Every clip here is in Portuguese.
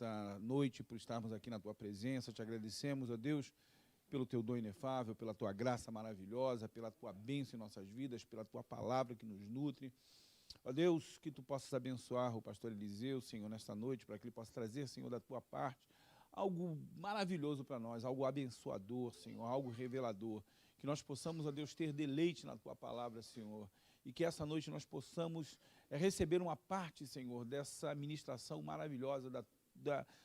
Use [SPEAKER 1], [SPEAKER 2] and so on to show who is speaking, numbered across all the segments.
[SPEAKER 1] nesta noite, por estarmos aqui na Tua presença. Te agradecemos, ó Deus, pelo Teu dom inefável, pela Tua graça maravilhosa, pela Tua bênção em nossas vidas, pela Tua palavra que nos nutre. Ó Deus, que Tu possas abençoar o pastor Eliseu, Senhor, nesta noite, para que ele possa trazer, Senhor, da Tua parte, algo maravilhoso para nós, algo abençoador, Senhor, algo revelador. Que nós possamos, ó Deus, ter deleite na Tua palavra, Senhor, e que essa noite nós possamos receber uma parte, Senhor, dessa ministração maravilhosa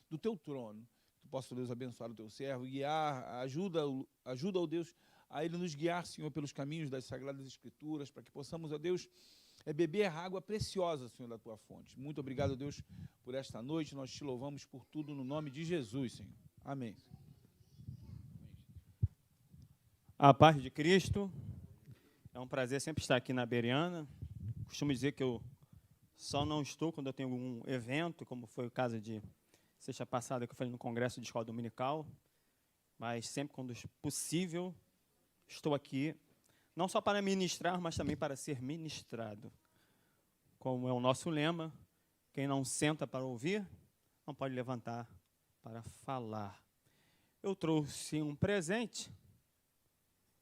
[SPEAKER 1] do Teu trono. Que Tu possa, Deus, abençoar o Teu servo, guiar, ajuda, ó Deus, a ele nos guiar, Senhor, pelos caminhos das Sagradas Escrituras, para que possamos, ó Deus, beber a água preciosa, Senhor, da Tua fonte. Muito obrigado, Deus, por esta noite. Nós Te louvamos por tudo no nome de Jesus, Senhor. Amém.
[SPEAKER 2] A paz de Cristo. É um prazer sempre estar aqui na Bereana. Costumo dizer que eu só não estou quando eu tenho algum evento, como foi o caso de sexta passada que eu falei no Congresso de Escola Dominical, mas sempre quando possível estou aqui, não só para ministrar, mas também para ser ministrado. Como é o nosso lema, quem não senta para ouvir, não pode levantar para falar. Eu trouxe um presente.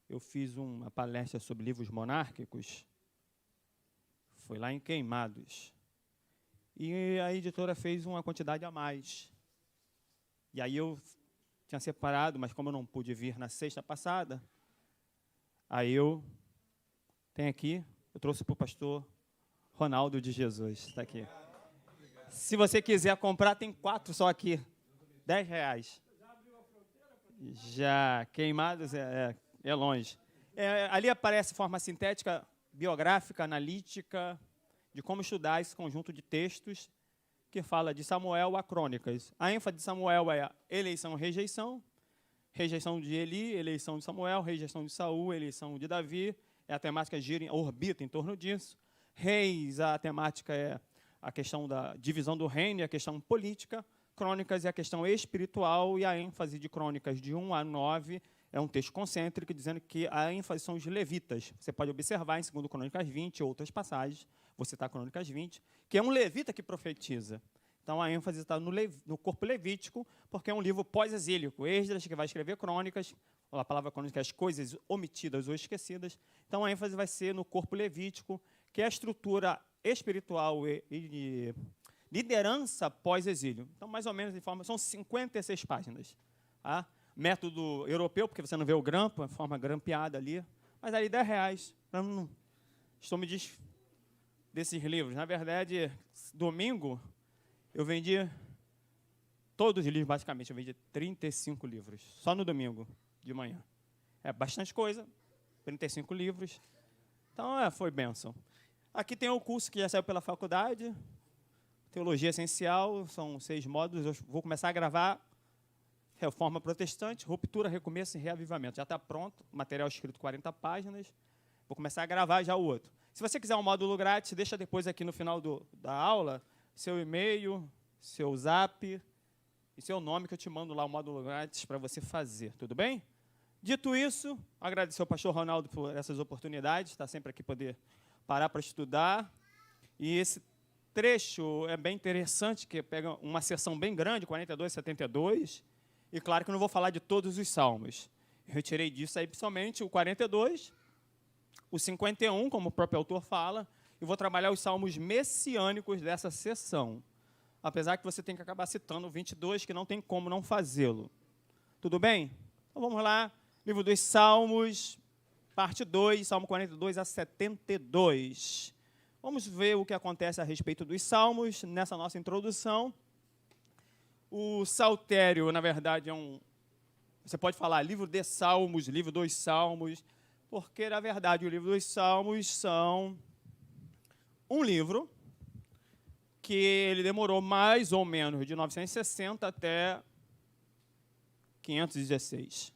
[SPEAKER 2] Eu fiz uma palestra sobre livros monárquicos. Foi lá em Queimados. E a editora fez uma quantidade a mais. E aí eu tinha separado, mas como eu não pude vir na sexta passada, aí eu tenho aqui, eu trouxe para o pastor Ronaldo de Jesus. Está aqui. Se você quiser comprar, tem 4 só aqui. R$10. Já Queimados é longe. Ali aparece forma sintética, biográfica, analítica, de como estudar esse conjunto de textos que fala de Samuel a Crônicas. A ênfase de Samuel é eleição e rejeição, rejeição de Eli, eleição de Samuel, rejeição de Saul, eleição de Davi, a temática orbita em torno disso. Reis, a temática é a questão da divisão do reino e a questão política. Crônicas é a questão espiritual e a ênfase de Crônicas de 1 a 9 é um texto concêntrico dizendo que a ênfase são os levitas. Você pode observar em 2 Crônicas 20, outras passagens, vou citar Crônicas 20, que é um levita que profetiza. Então, a ênfase está no corpo levítico, porque é um livro pós-exílico. Esdras, que vai escrever Crônicas, a palavra crônica é as coisas omitidas ou esquecidas. Então, a ênfase vai ser no corpo levítico, que é a estrutura espiritual e liderança pós-exílio. Então, mais ou menos, de forma, são 56 páginas. Tá? Método europeu, porque você não vê o grampo, a forma grampeada ali. Mas ali, R$10. Estou me desses livros. Na verdade, domingo, eu vendi todos os livros, basicamente. Eu vendi 35 livros, só no domingo, de manhã. É bastante coisa, 35 livros. Então, foi bênção. Aqui tem o curso que já saiu pela faculdade, Teologia Essencial, são 6 módulos. Eu vou começar a gravar Reforma Protestante, Ruptura, Recomeço e Reavivamento. Já está pronto, material escrito 40 páginas. Vou começar a gravar já o outro. Se você quiser um módulo grátis, deixa depois aqui no final da aula seu e-mail, seu zap e seu nome, que eu te mando lá o módulo grátis para você fazer. Tudo bem? Dito isso, agradecer ao pastor Ronaldo por essas oportunidades, está sempre aqui poder parar para estudar. E esse trecho é bem interessante, que pega uma seção bem grande, 42, 72, e claro que eu não vou falar de todos os salmos. Eu retirei disso aí, principalmente o 42, o 51, como o próprio autor fala, e vou trabalhar os salmos messiânicos dessa seção. Apesar que você tem que acabar citando o 22, que não tem como não fazê-lo. Tudo bem? Então vamos lá. Livro dos Salmos, parte 2, Salmo 42 a 72. Vamos ver o que acontece a respeito dos salmos nessa nossa introdução. O saltério, na verdade, você pode falar livro de Salmos, livro dos Salmos, porque, na verdade, o livro dos Salmos são um livro que ele demorou mais ou menos de 960 até 516.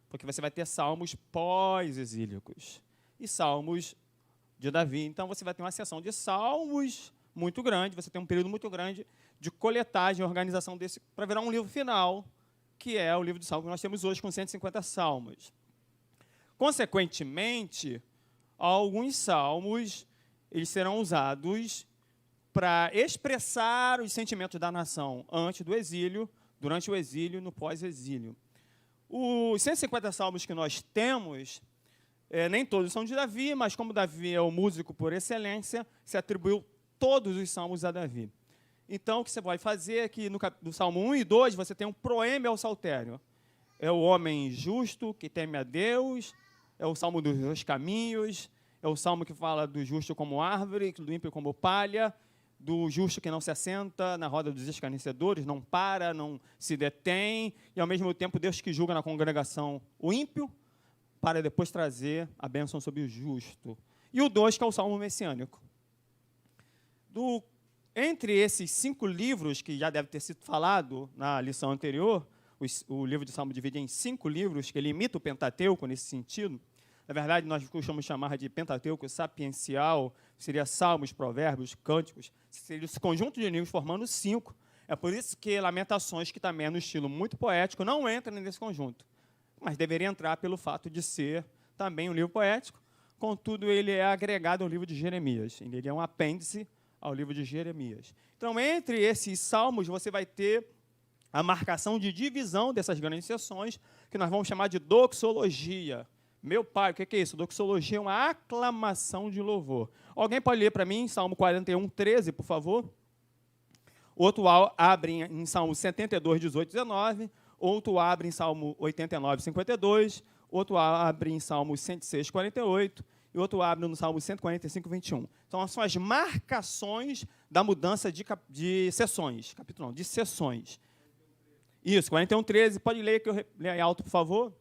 [SPEAKER 2] Porque você vai ter salmos pós-exílicos e salmos de Davi. Então, você vai ter uma seção de salmos muito grande, você tem um período muito grande de coletagem e organização desse para virar um livro final, que é o livro de salmos que nós temos hoje, com 150 salmos. Consequentemente, alguns salmos eles serão usados para expressar os sentimentos da nação antes do exílio, durante o exílio e no pós-exílio. Os 150 salmos que nós temos, nem todos são de Davi, mas como Davi é o músico por excelência, se atribuiu todos os salmos a Davi. Então, o que você vai fazer é que no Salmo 1 e 2, você tem um proêmio ao saltério. É o homem justo que teme a Deus, é o Salmo dos dois caminhos, é o Salmo que fala do justo como árvore, do ímpio como palha, do justo que não se assenta na roda dos escarnecedores, não para, não se detém, e, ao mesmo tempo, Deus que julga na congregação o ímpio, para depois trazer a bênção sobre o justo. E o 2, que é o Salmo messiânico. Entre esses 5 livros, que já deve ter sido falado na lição anterior, o livro de Salmo divide em 5 livros, que ele imita o Pentateuco nesse sentido. Na verdade, nós costumamos chamar de Pentateuco sapiencial, seria Salmos, Provérbios, Cânticos, seria esse conjunto de livros formando 5. É por isso que Lamentações, que também é no estilo muito poético, não entra nesse conjunto, mas deveria entrar pelo fato de ser também um livro poético. Contudo, ele é agregado ao livro de Jeremias, ele é um apêndice ao livro de Jeremias. Então, entre esses salmos, você vai ter a marcação de divisão dessas grandes seções, que nós vamos chamar de doxologia. Meu pai, o que é isso? Doxologia é uma aclamação de louvor. Alguém pode ler para mim Salmo 41, 13, por favor? Outro abre em Salmo 72, 18, 19. Outro abre em Salmo 89, 52. Outro abre em Salmo 106, 48. E outro abre no Salmo 145, 21. Então, são as marcações da mudança de sessões. Capítulo 1, de sessões. Isso, 41, 13. Pode ler, que eu leia alto, por favor.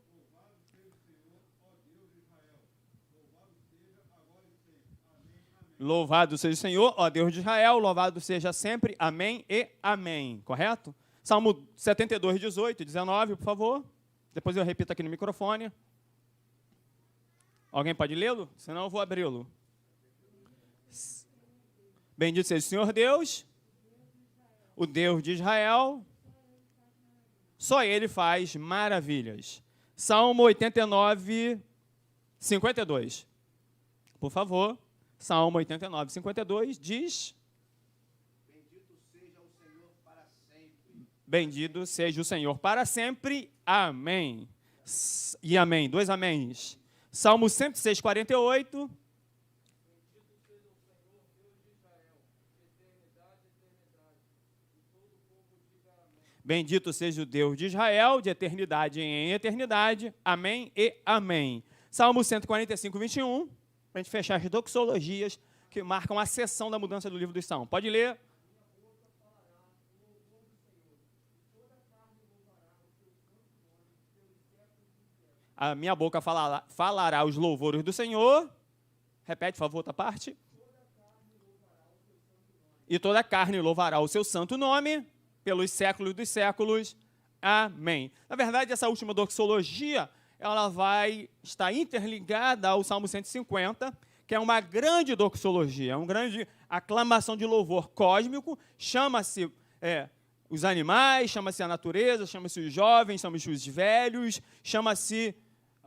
[SPEAKER 2] Louvado seja o Senhor, ó Deus de Israel, louvado seja sempre, amém e amém. Correto? Salmo 72, 18, 19, por favor. Depois eu repito aqui no microfone. Alguém pode lê-lo? Senão eu vou abri-lo. Bendito seja o Senhor Deus, o Deus de Israel, só Ele faz maravilhas. Salmo 89, 52. Por favor. Salmo 89, 52 diz: Bendito seja o Senhor para sempre. Bendito seja o Senhor para sempre. Amém. E amém. 2 améns. Salmo 106, 48. Bendito seja o Deus de Israel, de eternidade em eternidade. Amém e amém. Salmo 145, 21. Para a gente fechar as doxologias que marcam a sessão da mudança do livro dos Salmos. Pode ler. A minha boca falará os louvores do Senhor. Repete, por favor, outra parte. E toda carne louvará o seu santo nome pelos séculos dos séculos. Amém. Na verdade, essa última doxologia, ela vai estar interligada ao Salmo 150, que é uma grande doxologia, uma grande aclamação de louvor cósmico. Chama-se os animais, chama-se a natureza, chama-se os jovens, chama-se os velhos, chama-se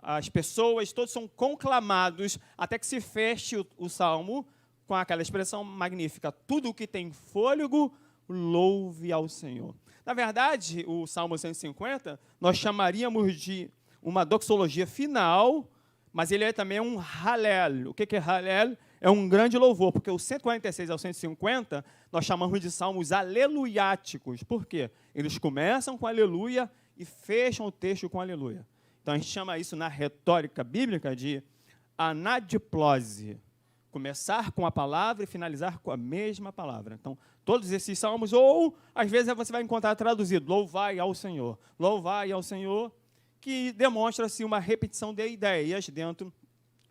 [SPEAKER 2] as pessoas, todos são conclamados até que se feche o salmo com aquela expressão magnífica: tudo o que tem fôlego, louve ao Senhor. Na verdade, o Salmo 150, nós chamaríamos de uma doxologia final, mas ele é também um halel. O que é halel? É um grande louvor, porque o 146 ao 150, nós chamamos de salmos aleluiáticos. Por quê? Eles começam com aleluia e fecham o texto com aleluia. Então, a gente chama isso na retórica bíblica de anadiplose. Começar com a palavra e finalizar com a mesma palavra. Então, todos esses salmos, ou, às vezes, você vai encontrar traduzido, louvai ao Senhor, que demonstra-se uma repetição de ideias dentro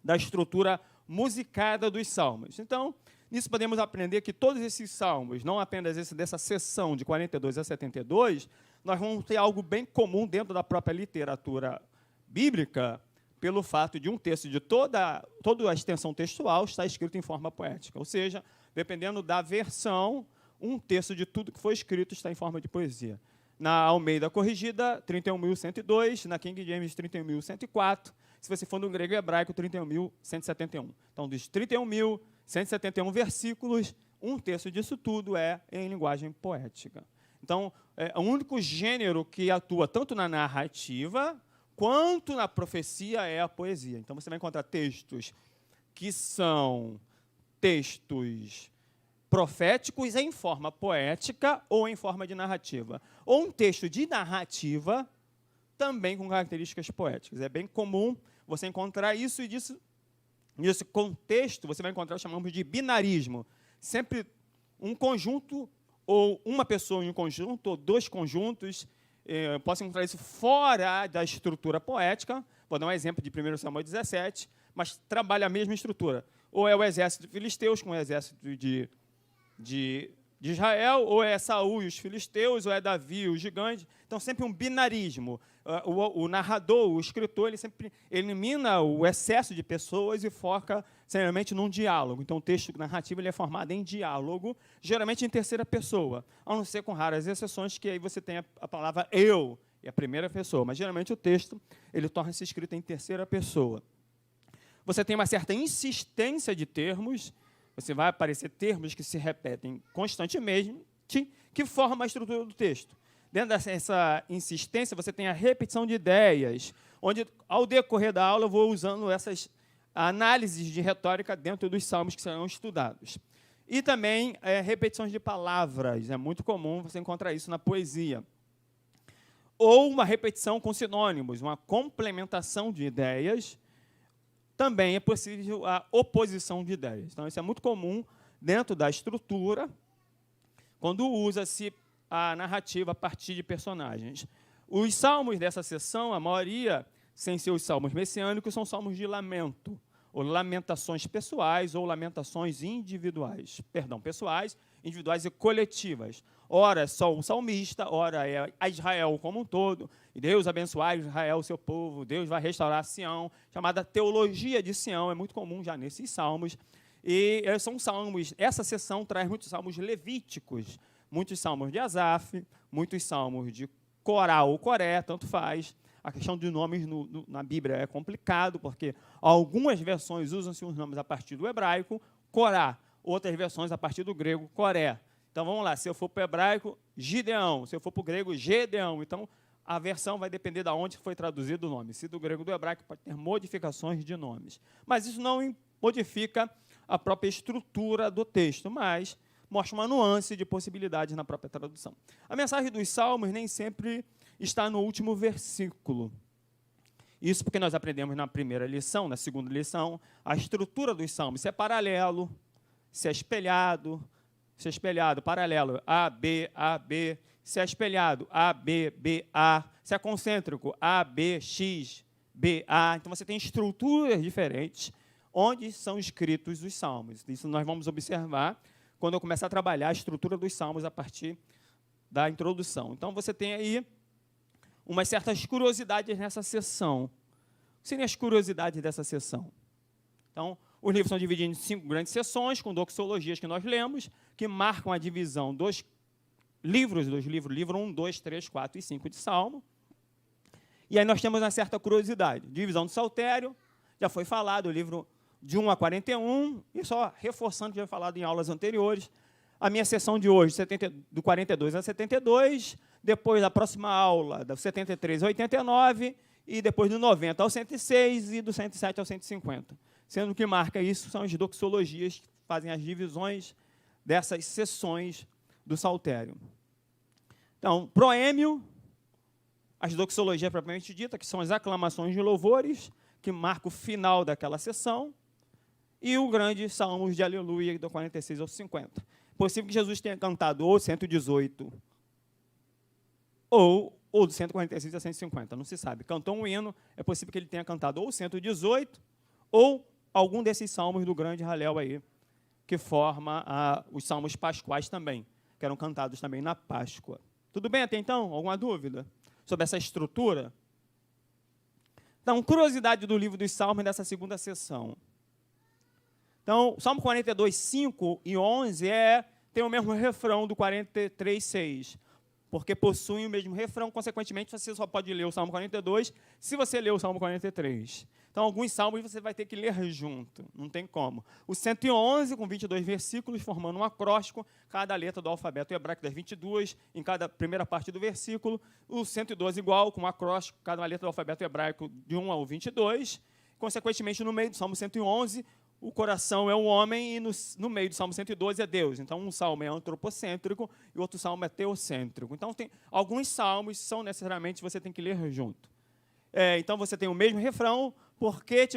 [SPEAKER 2] da estrutura musicada dos salmos. Então, nisso podemos aprender que todos esses salmos, não apenas esse dessa sessão de 42 a 72, nós vamos ter algo bem comum dentro da própria literatura bíblica, pelo fato de um texto de toda a extensão textual estar escrito em forma poética. Ou seja, dependendo da versão, um terço de tudo que foi escrito está em forma de poesia. Na Almeida Corrigida, 31.102, na King James, 31.104, se você for no grego e hebraico, 31.171. Então, dos 31.171 versículos, um terço disso tudo é em linguagem poética. Então, o único gênero que atua tanto na narrativa quanto na profecia é a poesia. Então, você vai encontrar textos que são textos proféticos em forma poética ou em forma de narrativa. Ou um texto de narrativa também com características poéticas. É bem comum você encontrar isso, e nesse contexto você vai encontrar o que chamamos de binarismo. Sempre um conjunto, ou uma pessoa em um conjunto, ou dois conjuntos. Posso encontrar isso fora da estrutura poética. Vou dar um exemplo de 1 Samuel 17, mas trabalha a mesma estrutura. Ou é o exército de filisteus com o exército de Israel, ou é Saul e os filisteus, ou é Davi e o gigante. Então, sempre um binarismo. O narrador, o escritor, ele sempre elimina o excesso de pessoas e foca, seriamente, num diálogo. Então, o texto narrativo ele é formado em diálogo, geralmente em terceira pessoa, a não ser com raras exceções, que aí você tem a palavra eu, e a primeira pessoa. Mas, geralmente, o texto ele torna-se escrito em terceira pessoa. Você tem uma certa insistência de termos. Você vai aparecer termos que se repetem constantemente, que formam a estrutura do texto. Dentro dessa insistência, você tem a repetição de ideias, onde, ao decorrer da aula, eu vou usando essas análises de retórica dentro dos salmos que serão estudados. E também repetições de palavras. É muito comum você encontrar isso na poesia. Ou uma repetição com sinônimos, uma complementação de ideias. Também é possível a oposição de ideias. Então, isso é muito comum dentro da estrutura, quando usa-se a narrativa a partir de personagens. Os salmos dessa sessão, a maioria, sem ser os salmos messiânicos, são salmos de lamento, ou lamentações pessoais, ou lamentações individuais. Perdão, pessoais, individuais e coletivas. Ora, só o salmista, ora é a Israel como um todo. E Deus abençoar Israel, seu povo. Deus vai restaurar Sião, chamada teologia de Sião. É muito comum já nesses salmos. E são salmos, essa sessão traz muitos salmos levíticos, muitos salmos de Asaf, muitos salmos de Corá ou Coré, tanto faz. A questão de nomes na Bíblia é complicado, porque algumas versões usam-se os nomes a partir do hebraico, Corá, outras versões a partir do grego, Coré. Então, vamos lá, se eu for para o hebraico, Gideão, se eu for para o grego, Gedeão. Então, a versão vai depender de onde foi traduzido o nome. Se do grego ou do hebraico, pode ter modificações de nomes. Mas isso não modifica a própria estrutura do texto, mas mostra uma nuance de possibilidades na própria tradução. A mensagem dos salmos nem sempre está no último versículo. Isso porque nós aprendemos na primeira lição, na segunda lição, a estrutura dos salmos. Se é paralelo, se é espelhado, paralelo, A, B, se é espelhado, A, B, B, A, se é concêntrico, A, B, X, B, A. Então, você tem estruturas diferentes onde são escritos os salmos. Isso nós vamos observar quando eu começar a trabalhar a estrutura dos salmos a partir da introdução. Então, você tem aí umas certas curiosidades nessa sessão. O que seriam as curiosidades dessa sessão? Então, os livros são divididos em 5 grandes sessões, com doxologias que nós lemos, que marcam a divisão dos livros, livro 1, 2, 3, 4 e 5 de Salmo. E aí nós temos uma certa curiosidade. Divisão do Saltério, já foi falado, o livro de 1 a 41, e só reforçando o que já foi falado em aulas anteriores. A minha sessão de hoje, do 42 a 72, depois da próxima aula, do 73 a 89, e depois do 90 ao 106 e do 107 ao 150. Sendo que marca isso são as doxologias que fazem as divisões dessas sessões do saltério. Então, proêmio, as doxologias propriamente dita, que são as aclamações de louvores, que marca o final daquela sessão, e o grande salmos de aleluia, do 46 ao 50. Possível que Jesus tenha cantado ou 118, ou do 146 a 150, não se sabe. Cantou um hino, é possível que ele tenha cantado ou 118, ou algum desses salmos do grande Halel aí, que forma os salmos pascuais também, que eram cantados também na Páscoa. Tudo bem até então? Alguma dúvida sobre essa estrutura? Então, curiosidade do livro dos Salmos dessa segunda sessão. Então, o Salmo 42, 5 e 11 tem o mesmo refrão do 43, 6. porque possuem o mesmo refrão, consequentemente, você só pode ler o Salmo 42 se você ler o Salmo 43. Então, alguns salmos você vai ter que ler junto, não tem como. O 111, com 22 versículos, formando um acróstico, cada letra do alfabeto hebraico das 22, em cada primeira parte do versículo. O 112 igual, com um acróstico, cada letra do alfabeto hebraico de 1 ao 22. Consequentemente, no meio do Salmo 111, o coração é o homem e no meio do Salmo 112 é Deus. Então, um salmo é antropocêntrico e o outro salmo é teocêntrico. Então, tem alguns salmos são necessariamente você tem que ler junto. Então, você tem o mesmo refrão, porque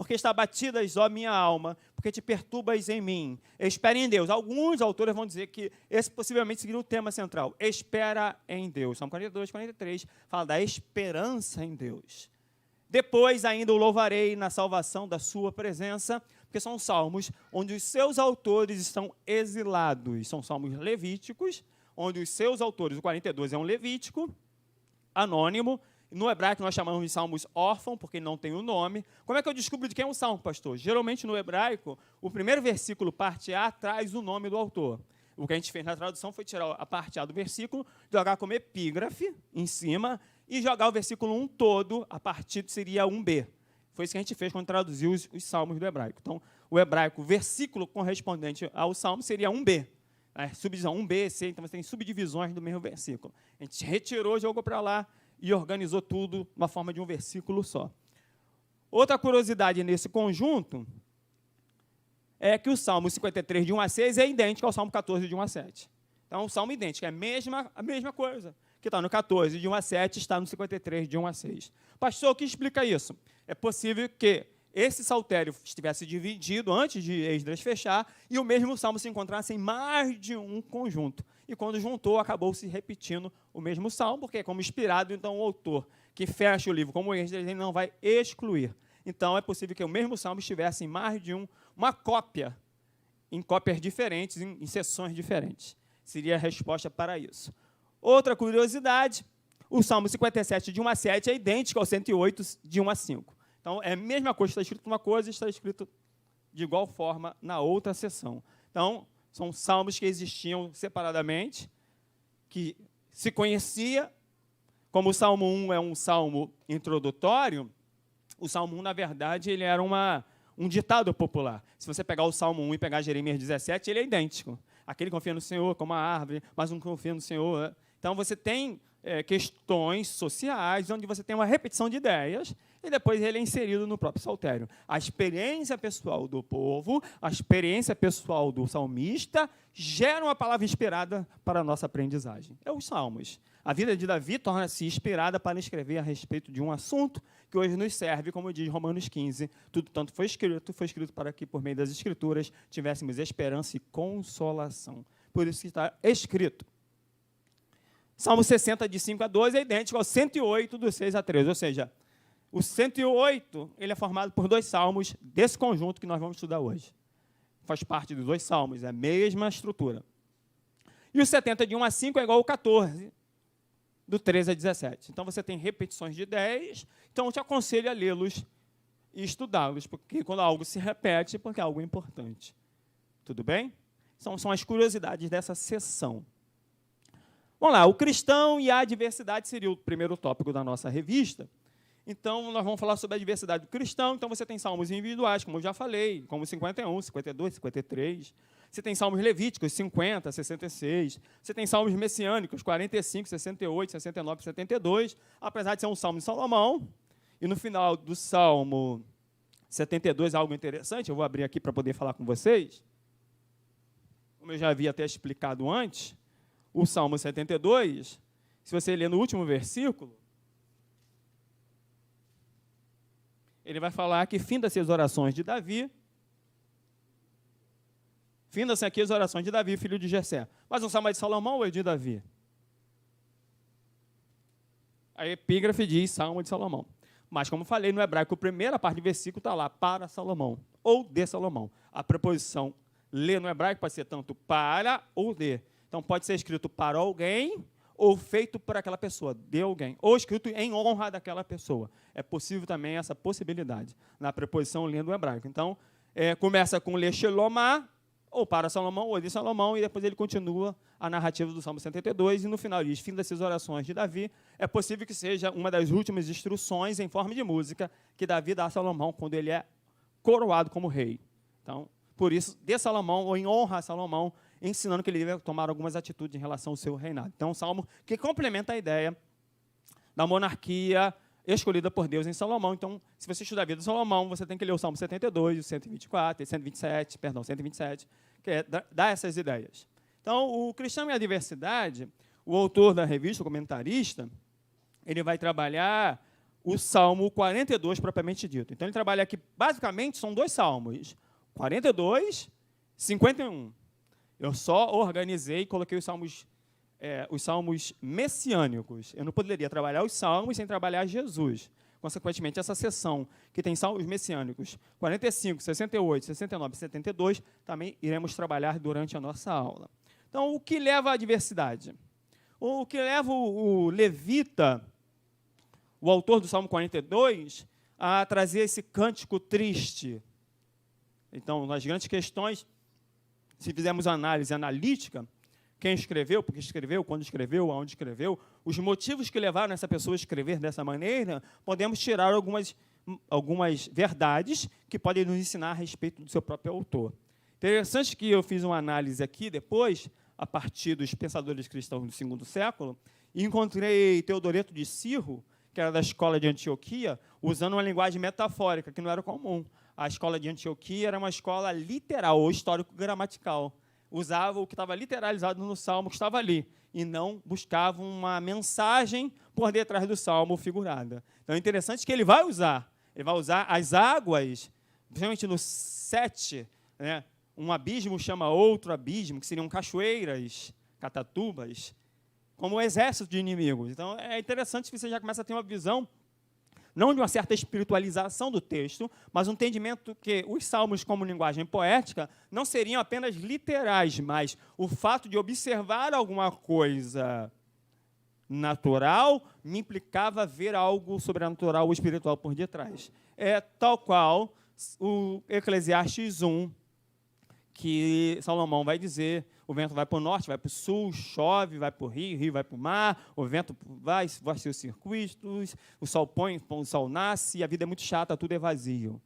[SPEAKER 2] está batidas, ó minha alma, porque te perturbas em mim. Espera em Deus. Alguns autores vão dizer que esse possivelmente seria o tema central. Espera em Deus. Salmo 42, 43 fala da esperança em Deus. Depois ainda o louvarei na salvação da sua presença, porque são salmos onde os seus autores estão exilados. São salmos levíticos, onde os seus autores, o 42 é um levítico, anônimo. No hebraico nós chamamos de salmos órfãos, porque não tem o nome. Como é que eu descubro de quem é um salmo, pastor? Geralmente no hebraico, o primeiro versículo, parte A, traz o nome do autor. O que a gente fez na tradução foi tirar a parte A do versículo, jogar como epígrafe em cima e jogar o versículo 1 todo, a partir seria 1b. Foi isso que a gente fez quando traduziu os salmos do hebraico. Então, o hebraico, o versículo correspondente ao salmo seria 1b. Subdivisão 1b, C, então você tem subdivisões do mesmo versículo. A gente retirou, jogou para lá e organizou tudo na forma de um versículo só. Outra curiosidade nesse conjunto é que o Salmo 53, de 1 a 6, é idêntico ao Salmo 14, de 1 a 7. Então, é um salmo idêntico, é a mesma coisa. Que está no 14, de 1 a 7, está no 53, de 1 a 6. Pastor, o que explica isso? É possível que esse saltério estivesse dividido antes de Esdras fechar e o mesmo salmo se encontrasse em mais de um conjunto. E quando juntou, acabou se repetindo o mesmo salmo, porque é como inspirado, então o autor que fecha o livro, como Esdras, ele não vai excluir. Então, é possível que o mesmo salmo estivesse em mais de uma cópia, em cópias diferentes, em seções diferentes. Seria a resposta para isso. Outra curiosidade, o Salmo 57, de 1 a 7, é idêntico ao 108, de 1 a 5. Então, é a mesma coisa, está escrito uma coisa e está escrito de igual forma na outra seção. Então, são salmos que existiam separadamente, que se conhecia, como o Salmo 1 é um salmo introdutório, o Salmo 1, na verdade, ele era um ditado popular. Se você pegar o Salmo 1 e pegar Jeremias 17, ele é idêntico. Aquele confia no Senhor como a árvore, mas não confia no Senhor. Então, você tem questões sociais, onde você tem uma repetição de ideias, e depois ele é inserido no próprio saltério. A experiência pessoal do povo, a experiência pessoal do salmista, geram uma palavra inspirada para a nossa aprendizagem. É os salmos. A vida de Davi torna-se inspirada para escrever a respeito de um assunto que hoje nos serve, como diz Romanos 15, tudo tanto foi escrito para que, por meio das Escrituras, tivéssemos esperança e consolação. Por isso que está escrito. Salmo 60, de 5 a 12, é idêntico ao 108, do 6 a 13. Ou seja, o 108 ele é formado por dois salmos desse conjunto que nós vamos estudar hoje. Faz parte dos dois salmos, é a mesma estrutura. E o 70, de 1 a 5, é igual ao 14, do 13 a 17. Então, você tem repetições de 10, então eu te aconselho a lê-los e estudá-los, porque quando algo se repete, é porque é algo importante. Tudo bem? São as curiosidades dessa sessão. Vamos lá, o cristão e a diversidade seria o primeiro tópico da nossa revista. Então, nós vamos falar sobre a diversidade do cristão. Então, você tem salmos individuais, como eu já falei, como 51, 52, 53. Você tem salmos levíticos, 50, 66. Você tem salmos messiânicos, 45, 68, 69, 72. Apesar de ser um salmo de Salomão. E no final do salmo 72, algo interessante, eu vou abrir aqui para poder falar com vocês. Como eu já havia até explicado antes, o Salmo 72, se você ler no último versículo, ele vai falar que finda-se as orações de Davi, finda-se aqui as orações de Davi, filho de Jessé. Mas o Salmo é de Salomão ou é de Davi? A epígrafe diz Salmo de Salomão. Mas, como falei, no hebraico, a primeira parte do versículo está lá, para Salomão, ou de Salomão. A preposição ler no hebraico pode ser tanto para ou de. Então, pode ser escrito para alguém ou feito por aquela pessoa, de alguém, ou escrito em honra daquela pessoa. É possível também essa possibilidade na preposição lendo no hebraico. Então, começa com le shelomá, ou para Salomão, ou de Salomão, e depois ele continua a narrativa do Salmo 72, e no final diz, fim dessas orações de Davi, é possível que seja uma das últimas instruções em forma de música que Davi dá a Salomão quando ele é coroado como rei. Então, por isso, de Salomão, ou em honra a Salomão, ensinando que ele deve tomar algumas atitudes em relação ao seu reinado. Então, um salmo que complementa a ideia da monarquia escolhida por Deus em Salomão. Então, se você estudar a vida de Salomão, você tem que ler o Salmo 72, o 124, 127, que dá essas ideias. Então, o Cristão e a Diversidade, o autor da revista, o comentarista, ele vai trabalhar o Salmo 42, propriamente dito. Então, ele trabalha aqui, basicamente, são 2 salmos, 42, 51. Eu só organizei e coloquei os salmos messiânicos. Eu não poderia trabalhar os salmos sem trabalhar Jesus. Consequentemente, essa seção que tem salmos messiânicos 45, 68, 69 e 72, também iremos trabalhar durante a nossa aula. Então, o que leva à diversidade? O que leva o levita, o autor do Salmo 42, a trazer esse cântico triste? Então, nas grandes questões, se fizermos análise analítica, quem escreveu, porque escreveu, quando escreveu, aonde escreveu, os motivos que levaram essa pessoa a escrever dessa maneira, podemos tirar algumas verdades que podem nos ensinar a respeito do seu próprio autor. Interessante que eu fiz uma análise aqui depois, a partir dos pensadores cristãos do segundo século, e encontrei Teodoreto de Cirro, que era da escola de Antioquia, usando uma linguagem metafórica, que não era comum. A escola de Antioquia era uma escola literal, ou histórico-gramatical. Usava o que estava literalizado no Salmo, que estava ali, e não buscava uma mensagem por detrás do Salmo figurada. Então, é interessante que ele vai usar as águas, principalmente no 7, né, um abismo chama outro abismo, que seriam cachoeiras, catatubas, como um exército de inimigos. Então, é interessante que você já começa a ter uma visão, não de uma certa espiritualização do texto, mas um entendimento que os salmos, como linguagem poética, não seriam apenas literais, mas o fato de observar alguma coisa natural me implicava ver algo sobrenatural ou espiritual por detrás. É tal qual o Eclesiastes 1, que Salomão vai dizer, o vento vai para o norte, vai para o sul, chove, vai para o rio vai para o mar, o vento vai seus circuitos, o sol põe, o sol nasce, e a vida é muito chata, tudo é vazio.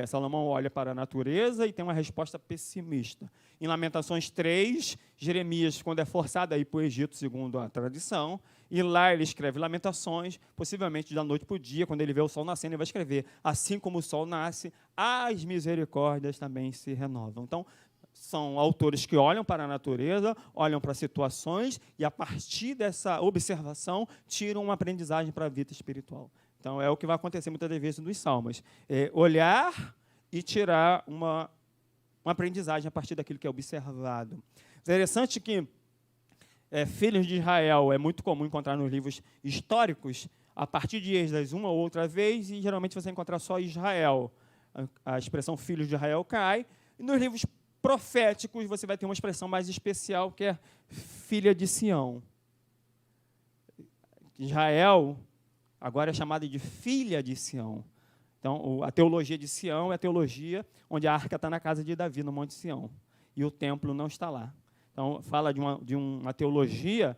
[SPEAKER 2] Salomão olha para a natureza e tem uma resposta pessimista. Em Lamentações 3, Jeremias, quando é forçado a ir para o Egito, segundo a tradição, e lá ele escreve Lamentações, possivelmente da noite para o dia, quando ele vê o sol nascendo, ele vai escrever, assim como o sol nasce, as misericórdias também se renovam. Então, são autores que olham para a natureza, olham para situações, e a partir dessa observação, tiram uma aprendizagem para a vida espiritual. Então, é o que vai acontecer muitas das vezes nos salmos. Olhar e tirar uma aprendizagem a partir daquilo que é observado. Interessante que filhos de Israel é muito comum encontrar nos livros históricos, a partir de Esdras uma ou outra vez, e geralmente você vai encontrar só Israel. A expressão filhos de Israel cai. E nos livros proféticos você vai ter uma expressão mais especial, que é filha de Sião. Israel agora é chamada de filha de Sião. Então, a teologia de Sião é a teologia onde a arca está na casa de Davi, no Monte Sião, e o templo não está lá. Então, fala de uma teologia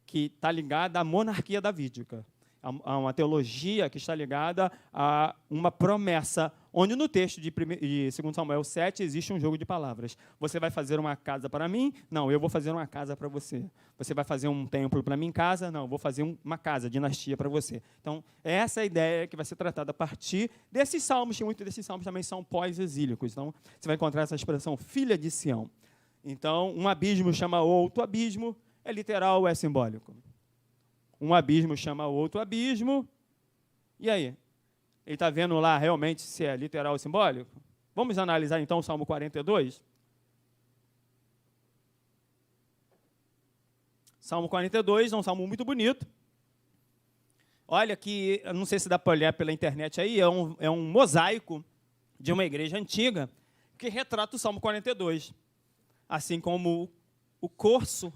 [SPEAKER 2] que está ligada à monarquia davídica, a uma teologia que está ligada a uma promessa, onde no texto de 2 Samuel 7 existe um jogo de palavras. Você vai fazer uma casa para mim? Não, eu vou fazer uma casa para você. Você vai fazer um templo para mim em casa? Não, eu vou fazer uma casa, dinastia para você. Então, essa é a ideia que vai ser tratada a partir desses salmos, que muitos desses salmos também são pós-exílicos. Então, você vai encontrar essa expressão, filha de Sião. Então, um abismo chama outro abismo, é literal ou é simbólico? Um abismo chama outro abismo, e aí? Ele está vendo lá realmente se é literal ou simbólico? Vamos analisar então o Salmo 42? Salmo 42 é um salmo muito bonito. Olha que, eu não sei se dá para olhar pela internet aí, é um mosaico de uma igreja antiga que retrata o Salmo 42. Assim como o corso,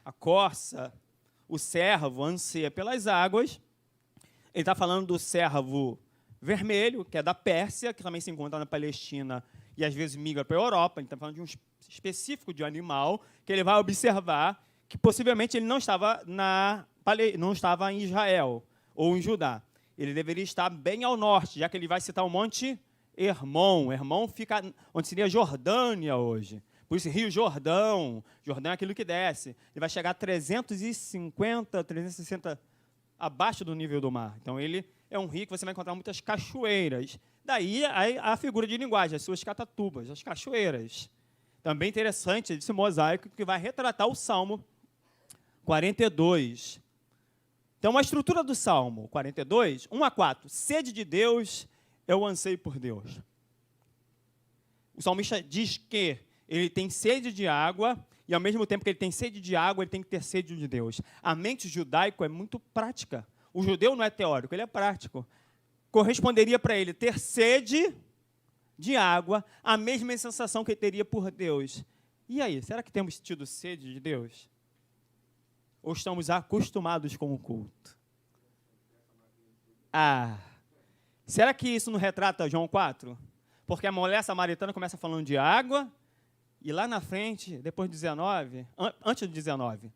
[SPEAKER 2] a corça, o servo anseia pelas águas. Ele está falando do servo vermelho, que é da Pérsia, que também se encontra na Palestina e às vezes migra para a Europa. Ele está falando de um específico de animal que ele vai observar que possivelmente ele não estava em Israel ou em Judá. Ele deveria estar bem ao norte, já que ele vai citar o Monte Hermon. Hermon fica onde seria Jordânia hoje. Por isso, Rio Jordão. Jordão é aquilo que desce. Ele vai chegar a 350, 360 abaixo do nível do mar. Então, ele é um rio que você vai encontrar muitas cachoeiras. Daí, a figura de linguagem, as suas catatubas, as cachoeiras. Também interessante esse mosaico que vai retratar o Salmo 42. Então, a estrutura do Salmo 42, 1 a 4. Sede de Deus é o anseio por Deus. O salmista diz que ele tem sede de água, e ao mesmo tempo que ele tem sede de água, ele tem que ter sede de Deus. A mente judaica é muito prática. O judeu não é teórico, ele é prático. Corresponderia para ele ter sede de água, a mesma sensação que ele teria por Deus. E aí, será que temos tido sede de Deus? Ou estamos acostumados com o culto? Será que isso não retrata João 4? Porque a mulher samaritana começa falando de água, e lá na frente, depois de 19, antes de 19,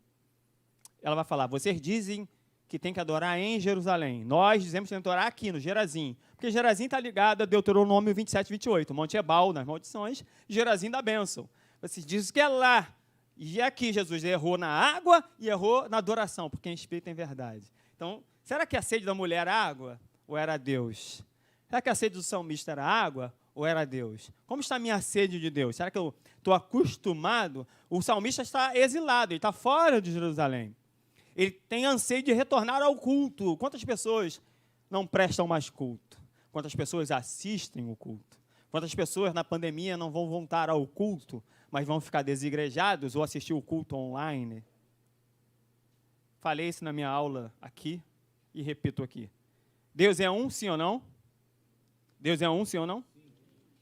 [SPEAKER 2] ela vai falar, vocês dizem que tem que adorar em Jerusalém. Nós dizemos que tem que adorar aqui, no Gerazim. Porque Gerazim está ligado a Deuteronômio 27, 28. Monte Ebal, nas maldições, Gerazim da bênção. Vocês dizem que é lá. E aqui Jesus errou na água e errou na adoração, porque em espírito tem verdade. Então, será que a sede da mulher era água ou era Deus? Será que a sede do salmista era água ou era Deus? Como está a minha sede de Deus? Será que eu estou acostumado? O salmista está exilado, ele está fora de Jerusalém. Ele tem anseio de retornar ao culto. Quantas pessoas não prestam mais culto? Quantas pessoas assistem o culto? Quantas pessoas na pandemia não vão voltar ao culto, mas vão ficar desigrejados ou assistir o culto online? Falei isso na minha aula aqui e repito aqui. Deus é um, sim ou não? Deus é um, sim ou não?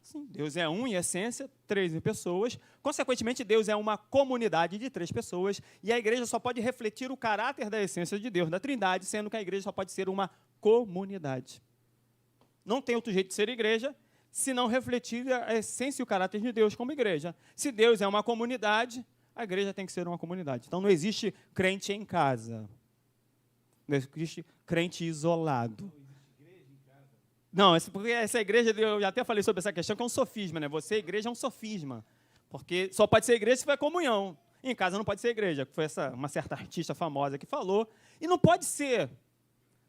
[SPEAKER 2] Sim, Deus é um em essência, 3 pessoas. Consequentemente, Deus é uma comunidade de 3 pessoas e a igreja só pode refletir o caráter da essência de Deus, da Trindade, sendo que a igreja só pode ser uma comunidade. Não tem outro jeito de ser igreja se não refletir a essência e o caráter de Deus como igreja. Se Deus é uma comunidade, a igreja tem que ser uma comunidade. Então, não existe crente em casa. Não existe crente isolado. Não, porque essa igreja, eu já até falei sobre essa questão, que é um sofisma, né? Você, igreja, é um sofisma. Porque só pode ser igreja se for comunhão. Em casa não pode ser igreja, que foi uma certa artista famosa que falou. E não pode ser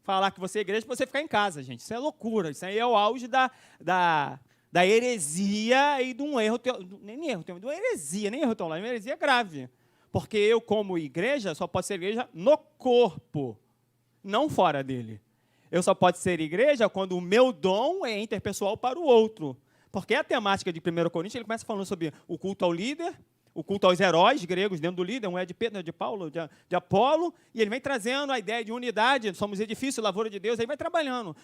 [SPEAKER 2] falar que você é igreja para você ficar em casa, gente. Isso é loucura. Isso aí é o auge da heresia e de um erro, nem erro, de uma heresia, nem erro teológico, uma heresia grave. Porque eu, como igreja, só posso ser igreja no corpo, não fora dele. Eu só posso ser igreja quando o meu dom é interpessoal para o outro. Porque a temática de 1 Coríntios, ele começa falando sobre o culto ao líder, o culto aos heróis gregos dentro do líder, um é de Pedro, de Paulo, de Apolo, e ele vem trazendo a ideia de unidade, somos edifício, lavoura de Deus, aí vai trabalhando.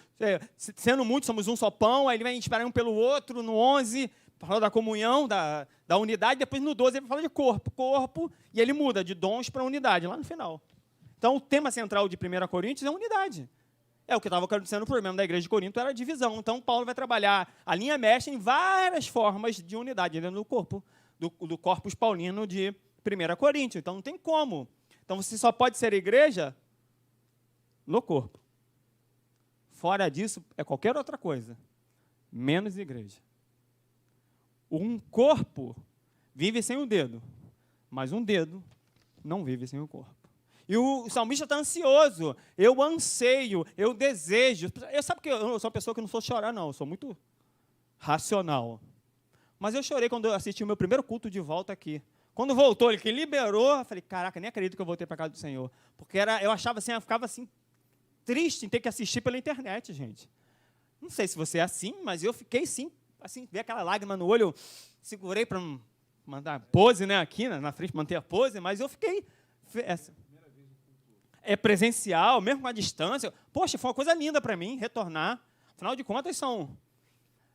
[SPEAKER 2] Sendo muitos, somos um só pão, aí ele vai inspirar um pelo outro, no 11, fala da comunhão, da unidade, depois no 12 ele fala de corpo, e ele muda de dons para unidade, lá no final. Então, o tema central de 1 Coríntios é unidade. É o que estava acontecendo, o problema da igreja de Corinto era a divisão. Então, Paulo vai trabalhar a linha mestra em várias formas de unidade dentro do corpo, do corpus paulino de 1 Coríntios. Então, não tem como. Então, você só pode ser igreja no corpo. Fora disso, é qualquer outra coisa, menos igreja. Um corpo vive sem o dedo, mas um dedo não vive sem o corpo. E o salmista está ansioso. Eu anseio, eu desejo. Sabe que eu sou uma pessoa que não sou chorar, não. Eu sou muito racional. Mas eu chorei quando eu assisti o meu primeiro culto de volta aqui. Quando voltou, ele que liberou, eu falei, caraca, nem acredito que eu voltei para a casa do Senhor. Porque eu achava assim, eu ficava assim, triste em ter que assistir pela internet, gente. Não sei se você é assim, mas eu fiquei sim, assim, vi aquela lágrima no olho, eu segurei para não mandar pose, né, aqui na frente, manter a pose, mas eu fiquei... É presencial, mesmo com a distância. Poxa, foi uma coisa linda para mim, retornar. Afinal de contas,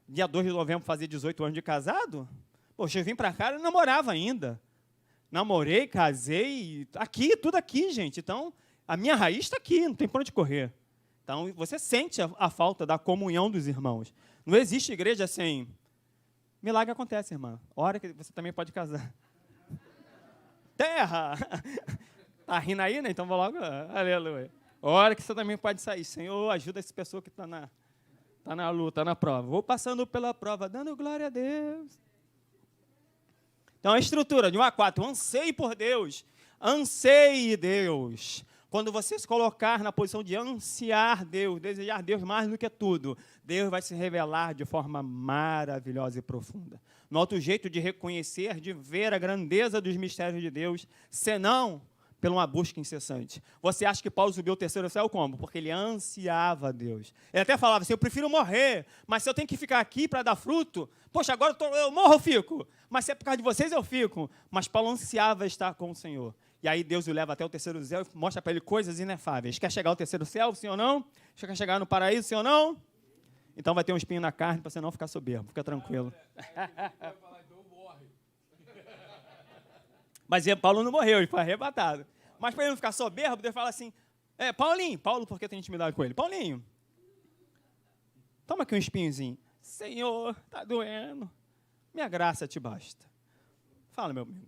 [SPEAKER 2] dia 2 de novembro, fazer 18 anos de casado. Poxa, eu vim para cá e namorava ainda. Namorei, casei, aqui, tudo aqui, gente. Então, a minha raiz está aqui, não tem para onde correr. Então, você sente a falta da comunhão dos irmãos. Não existe igreja sem milagre acontece, irmã. Hora que você também pode casar. Terra! Tá rindo aí, né? Então vou logo. Aleluia. Hora que você também pode sair. Senhor, ajuda essa pessoa que está na luta, na prova. Vou passando pela prova, dando glória a Deus. Então, a estrutura de 1 a 4. Anseie por Deus. Anseie Deus. Quando você se colocar na posição de ansiar Deus, desejar Deus mais do que tudo, Deus vai se revelar de forma maravilhosa e profunda. Não há outro jeito de reconhecer, de ver a grandeza dos mistérios de Deus, senão por uma busca incessante. Você acha que Paulo subiu ao terceiro céu como? Porque ele ansiava Deus. Ele até falava assim, eu prefiro morrer, mas se eu tenho que ficar aqui para dar fruto, poxa, agora eu morro, eu fico. Mas se é por causa de vocês, eu fico. Mas Paulo ansiava estar com o Senhor. E aí Deus o leva até o terceiro céu e mostra para ele coisas inefáveis. Quer chegar ao terceiro céu, sim ou não? Quer chegar no paraíso, sim ou não? Então vai ter um espinho na carne para você não ficar soberbo. Fica tranquilo. Mas Paulo não morreu, ele foi arrebatado. Mas para ele não ficar soberbo, Deus fala assim, Paulo, porque tem intimidade com ele? Paulinho, toma aqui um espinhozinho. Senhor, está doendo. Minha graça te basta. Fala, meu amigo.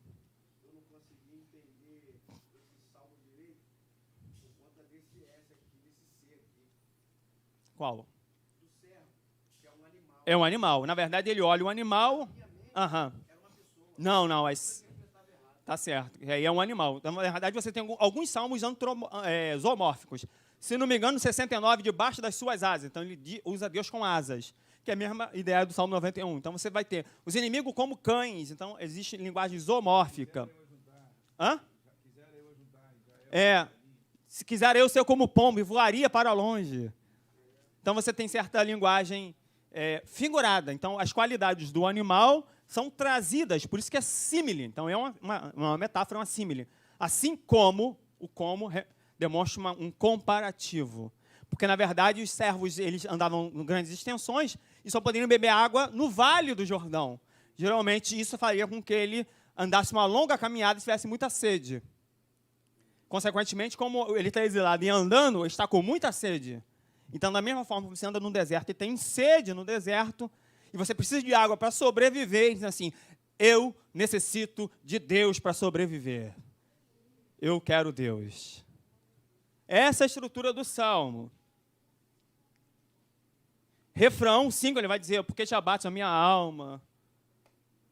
[SPEAKER 3] Eu não consegui entender esse salmo direito por conta desse S aqui, desse C aqui.
[SPEAKER 2] Qual?
[SPEAKER 3] Do servo, que é um animal.
[SPEAKER 2] É um animal. Na verdade, ele olha o animal. Aham. Não, mas tá certo. Aí é um animal. Então, na verdade, você tem alguns salmos zoomórficos. Se não me engano, 69, debaixo das suas asas. Então, ele usa Deus com asas, que é a mesma ideia do Salmo 91. Então, você vai ter os inimigos como cães. Então, existe linguagem zoomórfica. Hã? Se quiser eu ser como pombo e voaria para longe. Então, você tem certa linguagem figurada. Então, as qualidades do animal são trazidas, por isso que é símile. Então, é uma metáfora, uma símile. Assim como o demonstra um comparativo. Porque, na verdade, os servos eles andavam em grandes extensões e só poderiam beber água no Vale do Jordão. Geralmente, isso faria com que ele andasse uma longa caminhada e tivesse muita sede. Consequentemente, como ele está exilado e andando, ele está com muita sede. Então, da mesma forma que você anda no deserto e tem sede no deserto, e você precisa de água para sobreviver, e diz assim, eu necessito de Deus para sobreviver. Eu quero Deus. Essa é a estrutura do Salmo. Refrão 5, ele vai dizer, por que te abates a minha alma?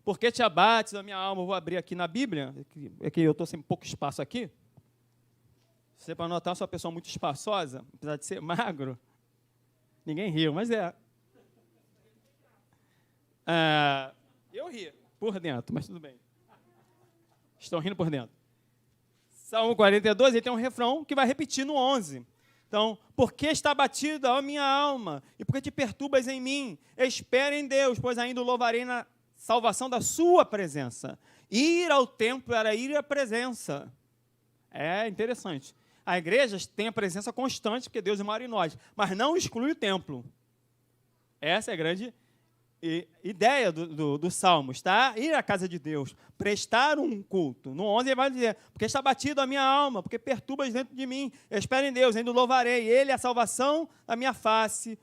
[SPEAKER 2] Por que te abates a minha alma? Eu vou abrir aqui na Bíblia, é que eu estou sem pouco espaço aqui. Você, para notar, eu sou uma pessoa muito espaçosa, apesar de ser magro. Ninguém riu, mas é. Eu ri por dentro, mas tudo bem. Estão rindo por dentro. Salmo 42, ele tem um refrão que vai repetir no 11. Então, por que está abatida a minha alma? E por que te perturbas em mim? Espera em Deus, pois ainda o louvarei na salvação da sua presença. Ir ao templo era ir à presença. É interessante. A igreja tem a presença constante, porque Deus mora em nós, mas não exclui o templo. Essa é a grande ideia do Salmo, está? Ir à casa de Deus, prestar um culto. No 11 ele vai dizer, porque está batido a minha alma, porque perturbas dentro de mim. Eu espero em Deus, ainda o louvarei. Ele é a salvação da minha face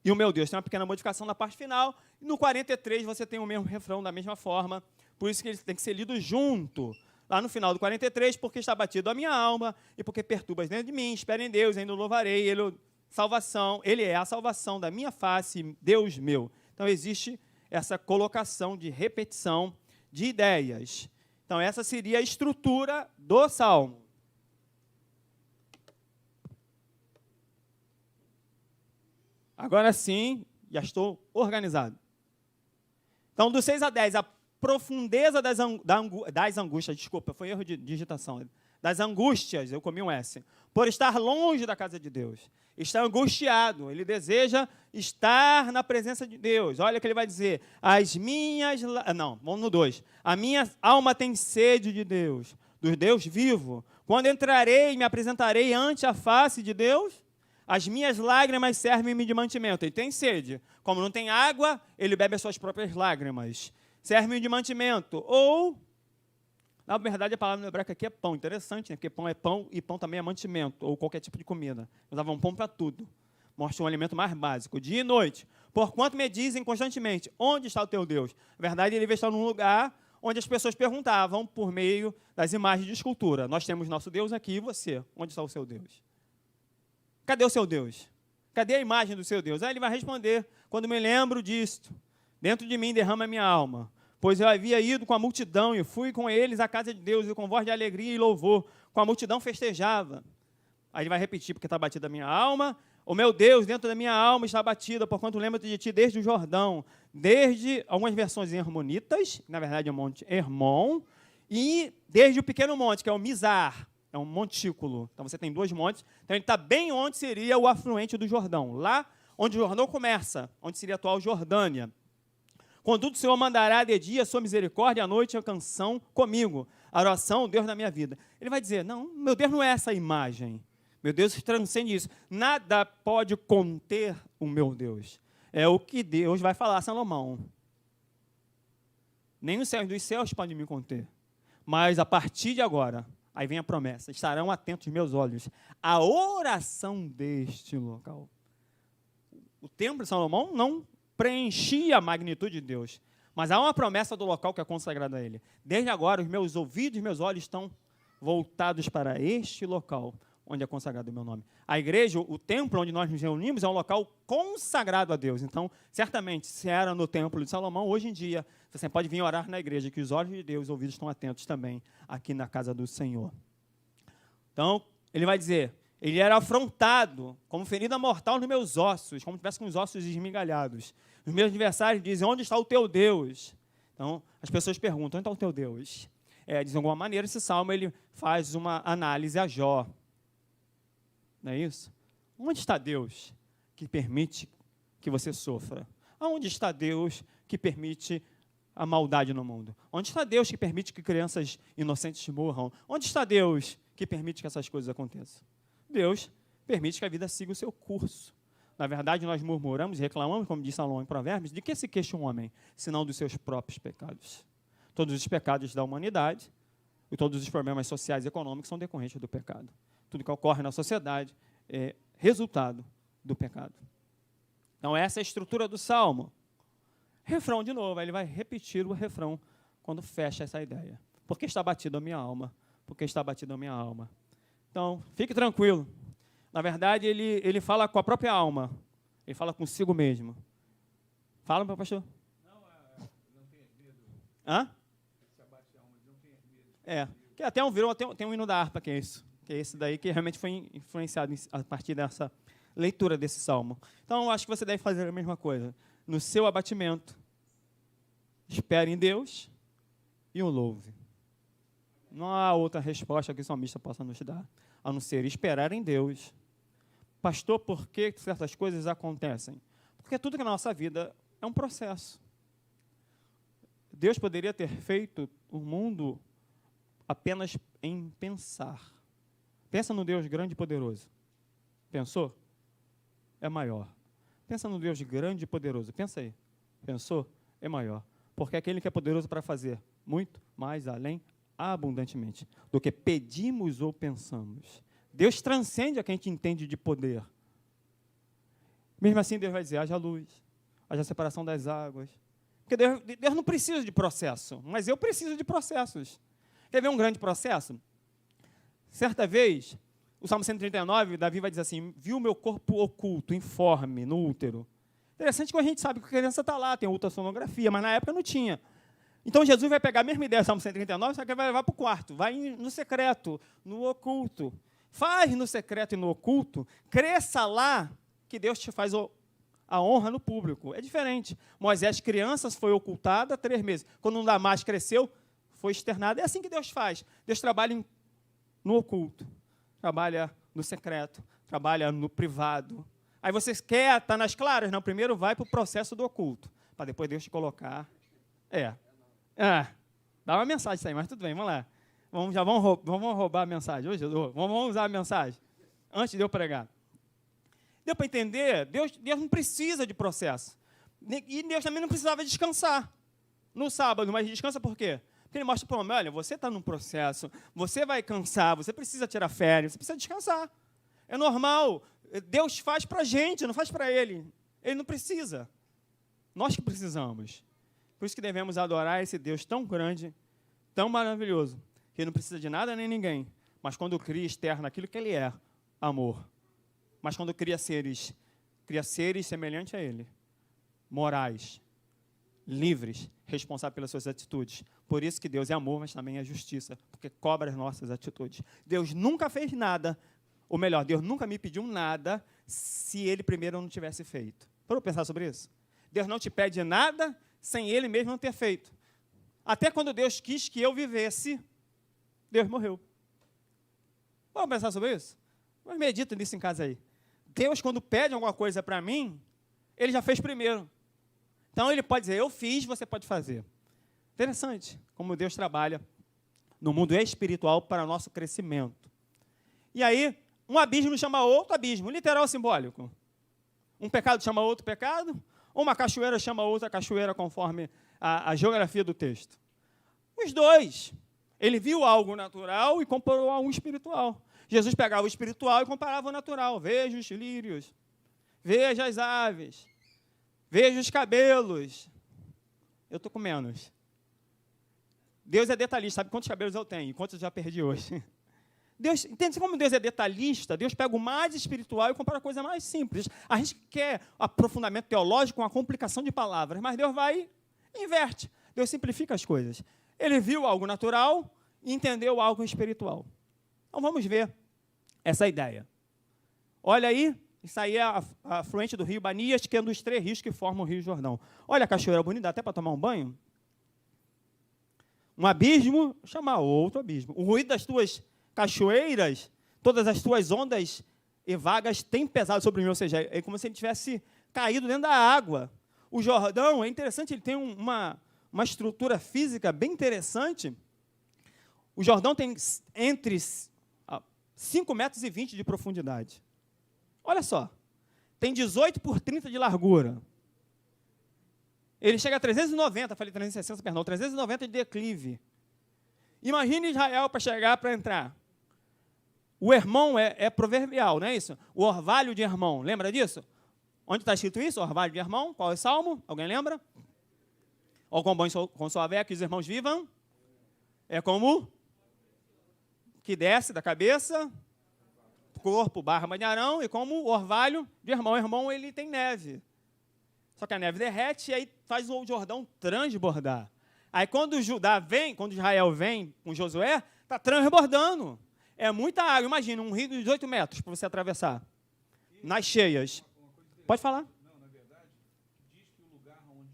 [SPEAKER 2] e o meu Deus. Tem uma pequena modificação na parte final. E no 43 você tem o mesmo refrão da mesma forma. Por isso que ele tem que ser lido junto. Lá no final do 43, porque está batido a minha alma e porque perturbas dentro de mim. Espero em Deus, ainda o louvarei. Ele é a salvação da minha face, Deus meu. Então, existe essa colocação de repetição de ideias. Então, essa seria a estrutura do Salmo. Agora sim, já estou organizado. Então, do 6 a 10, a profundeza das angústias, desculpa, foi erro de digitação, das angústias, eu comi um S, por estar longe da casa de Deus. Está angustiado, ele deseja estar na presença de Deus. Olha o que ele vai dizer, vamos no 2. A minha alma tem sede de Deus, do Deus vivo. Quando entrarei e me apresentarei ante a face de Deus, as minhas lágrimas servem-me de mantimento. Ele tem sede. Como não tem água, ele bebe as suas próprias lágrimas. Serve-me de mantimento. Ou, na verdade, a palavra hebraica aqui é pão. Interessante, né? Porque pão é pão e pão também é mantimento, ou qualquer tipo de comida. Usavam pão para tudo. Mostra um alimento mais básico, dia e noite. Porquanto me dizem constantemente, onde está o teu Deus? Na verdade, ele veio estar num lugar onde as pessoas perguntavam por meio das imagens de escultura. Nós temos nosso Deus aqui, e você? Onde está o seu Deus? Cadê o seu Deus? Cadê a imagem do seu Deus? Aí ele vai responder, quando me lembro disto, dentro de mim derrama a minha alma. Pois eu havia ido com a multidão e fui com eles à casa de Deus, e com voz de alegria e louvor, com a multidão festejava. Aí ele vai repetir, porque está batida a minha alma. O meu Deus, dentro da minha alma, está batida, porquanto lembro-te de ti desde o Jordão, desde algumas versões em Hermonitas, na verdade é o monte Hermon, e desde o pequeno monte, que é o Mizar, é um montículo. Então você tem 2 montes. Então ele está bem onde seria o afluente do Jordão, lá onde o Jordão começa, onde seria a atual Jordânia. Contudo, o Senhor mandará de dia a sua misericórdia, à noite a canção comigo, a oração, o Deus da minha vida. Ele vai dizer, não, meu Deus não é essa imagem. Meu Deus transcende isso. Nada pode conter o meu Deus. É o que Deus vai falar a Salomão. Nem os céus dos céus podem me conter. Mas a partir de agora, aí vem a promessa, estarão atentos meus olhos à oração deste local. O templo de Salomão não preenchia a magnitude de Deus, mas há uma promessa do local que é consagrado a ele. Desde agora, os meus ouvidos e meus olhos estão voltados para este local, onde é consagrado o meu nome. A igreja, o templo onde nós nos reunimos, é um local consagrado a Deus. Então, certamente, se era no templo de Salomão, hoje em dia, você pode vir orar na igreja, que os olhos de Deus e os ouvidos estão atentos também aqui na casa do Senhor. Então, ele vai dizer, ele era afrontado, como ferida mortal nos meus ossos, como se tivesse com os ossos esmigalhados. Os meus adversários dizem, onde está o teu Deus? Então, as pessoas perguntam, onde está o teu Deus? De alguma maneira, esse salmo ele faz uma análise a Jó. Não é isso? Onde está Deus que permite que você sofra? Aonde está Deus que permite a maldade no mundo? Onde está Deus que permite que crianças inocentes morram? Onde está Deus que permite que essas coisas aconteçam? Deus permite que a vida siga o seu curso. Na verdade, nós murmuramos e reclamamos, como diz Salomão em Provérbios, de que se queixa um homem, senão dos seus próprios pecados. Todos os pecados da humanidade e todos os problemas sociais e econômicos são decorrentes do pecado. Tudo que ocorre na sociedade é resultado do pecado. Então, essa é a estrutura do Salmo. Refrão de novo, ele vai repetir o refrão quando fecha essa ideia. Porque está batido a minha alma, porque está batido a minha alma. Então, fique tranquilo. Na verdade, ele fala com a própria alma. Ele fala consigo mesmo. Fala, meu pastor.
[SPEAKER 1] Não tenha medo.
[SPEAKER 2] Hã?
[SPEAKER 1] Se abate a alma, não tenha medo.
[SPEAKER 2] Que até tem um hino da harpa, que é isso. Que é esse daí que realmente foi influenciado a partir dessa leitura desse salmo. Então, eu acho que você deve fazer a mesma coisa. No seu abatimento, espere em Deus e o louve. Não há outra resposta que o salmista possa nos dar, a não ser esperar em Deus. Pastor, por que certas coisas acontecem? Porque tudo que na nossa vida é um processo. Deus poderia ter feito o mundo apenas em pensar. Pensa no Deus grande e poderoso. Pensou? É maior. Pensa no Deus grande e poderoso. Pensa aí. Pensou? É maior. Porque é aquele que é poderoso para fazer muito mais além, abundantemente, do que pedimos ou pensamos. Deus transcende a quem a gente entende de poder. Mesmo assim, Deus vai dizer, haja luz, haja separação das águas. Porque Deus não precisa de processo, mas eu preciso de processos. Quer ver um grande processo? Certa vez, o Salmo 139, Davi vai dizer assim, viu o meu corpo oculto, informe, no útero. Interessante que a gente sabe que a criança está lá, tem ultrassonografia, mas na época não tinha. Então, Jesus vai pegar a mesma ideia do Salmo 139, só que vai levar para o quarto, vai no secreto, no oculto. Faz no secreto e no oculto, cresça lá, que Deus te faz a honra no público. É diferente. Moisés, criança, foi ocultada 3 meses. Quando não dá mais, cresceu, foi externado. É assim que Deus faz. Deus trabalha no oculto, trabalha no secreto, trabalha no privado. Aí você quer estar nas claras? Não, primeiro vai para o processo do oculto, para depois Deus te colocar. Dá uma mensagem isso aí, mas tudo bem, vamos lá. Vamos roubar a mensagem. Hoje vamos usar a mensagem, antes de eu pregar. Deu para entender? Deus não precisa de processo. E Deus também não precisava descansar no sábado, mas descansa por quê? Porque ele mostra para o homem, olha, você está num processo, você vai cansar, você precisa tirar férias, você precisa descansar. É normal. Deus faz para a gente, não faz para Ele. Ele não precisa. Nós que precisamos. Por isso que devemos adorar esse Deus tão grande, tão maravilhoso, que não precisa de nada nem ninguém. Mas quando cria, externa aquilo que Ele é, amor. Mas quando cria seres semelhantes a Ele, morais, livres, responsáveis pelas suas atitudes. Por isso que Deus é amor, mas também é justiça, porque cobra as nossas atitudes. Deus nunca fez nada, ou melhor, Deus nunca me pediu nada se Ele primeiro não tivesse feito. Para pensar sobre isso? Deus não te pede nada sem Ele mesmo não ter feito. Até quando Deus quis que eu vivesse, Deus morreu. Vamos pensar sobre isso? Mas medita nisso em casa aí. Deus, quando pede alguma coisa para mim, Ele já fez primeiro. Então, Ele pode dizer, eu fiz, você pode fazer. Interessante como Deus trabalha no mundo espiritual para nosso crescimento. E aí, um abismo chama outro abismo, literal ou simbólico. Um pecado chama outro pecado, ou uma cachoeira chama outra cachoeira, conforme a geografia do texto. Os dois. Ele viu algo natural e comparou a algo espiritual. Jesus pegava o espiritual e comparava o natural. Veja os lírios, veja as aves, veja os cabelos. Eu estou com menos. Deus é detalhista, sabe quantos cabelos eu tenho e quantos eu já perdi hoje. Deus, entende como Deus é detalhista? Deus pega o mais espiritual e compara a coisa mais simples. A gente quer aprofundamento teológico com a complicação de palavras, mas Deus vai e inverte. Deus simplifica as coisas. Ele viu algo natural e entendeu algo espiritual. Então vamos ver essa ideia. Olha aí, isso aí é a afluente do rio Banias, que é um dos 3 rios que formam o Rio Jordão. Olha a cachoeira bonita, dá até para tomar um banho. Um abismo chama outro abismo. O ruído das tuas cachoeiras, todas as tuas ondas e vagas têm pesado sobre mim, ou seja, é como se ele tivesse caído dentro da água. O Jordão, é interessante, ele tem uma estrutura física bem interessante. O Jordão tem entre 5,20 metros de profundidade. Olha só, tem 18 por 30 de largura. Ele chega a 390, falei 360, perdão, 390 de declive. Imagine Israel para chegar, para entrar. O Hermon é proverbial, não é isso? O orvalho de Hermon, lembra disso? Onde está escrito isso? Orvalho de Hermon, qual é o salmo? Alguém lembra? Ó, com bom com sua vé, que os irmãos vivam. É como que desce da cabeça, corpo, barba de Arão, e como o orvalho de Hermon. O Hermon, ele tem neve. Só que a neve derrete e aí faz o Jordão transbordar. Aí quando Judá vem, quando Israel vem com Josué, está transbordando. É muita água. Imagina, um rio de 18 metros para você atravessar. Nas cheias. Pode falar.
[SPEAKER 1] Não, na verdade, diz que o lugar onde...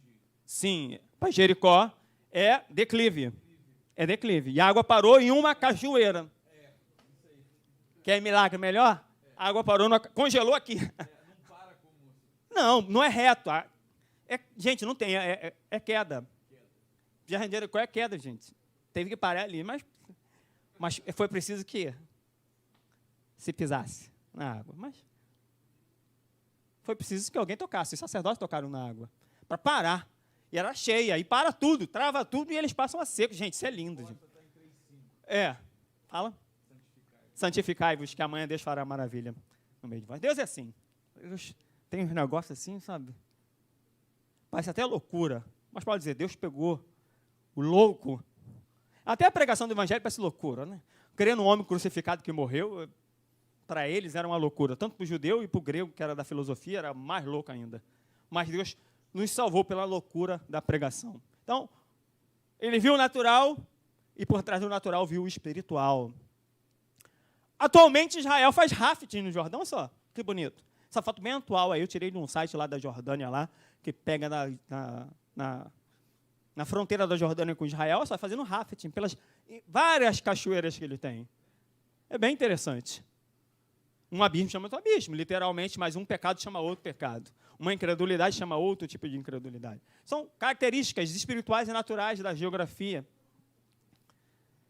[SPEAKER 2] Sim, para Jericó é declive. É declive. E a água parou em uma cachoeira. Quer milagre melhor? A água parou, congelou aqui.
[SPEAKER 1] Não para como...
[SPEAKER 2] Não, não é reto. Gente, não tem, é queda. Jardim de Jericó é queda, gente. Teve que parar ali, mas foi preciso que se pisasse na água. Mas foi preciso que alguém tocasse. Os sacerdotes tocaram na água para parar. E era cheia, e para tudo, trava tudo e eles passam a seco. Gente, isso é lindo. Gente. Fala. Santificai-vos, que amanhã Deus fará maravilha no meio de vós. Deus é assim. Deus tem uns negócios assim, sabe? Parece até loucura. Mas pode dizer, Deus pegou o louco. Até a pregação do evangelho parece loucura, né? Crer no homem crucificado que morreu, para eles era uma loucura. Tanto para o judeu e para o grego, que era da filosofia, era mais louco ainda. Mas Deus nos salvou pela loucura da pregação. Então, ele viu o natural e por trás do natural viu o espiritual. Atualmente, Israel faz rafting no Jordão, olha só, que bonito. Essa foto bem atual aí, eu tirei de um site lá da Jordânia, lá, que pega na fronteira da Jordânia com Israel, só fazendo rafting pelas várias cachoeiras que ele tem. É bem interessante. Um abismo chama outro abismo, literalmente, mas um pecado chama outro pecado. Uma incredulidade chama outro tipo de incredulidade. São características espirituais e naturais da geografia.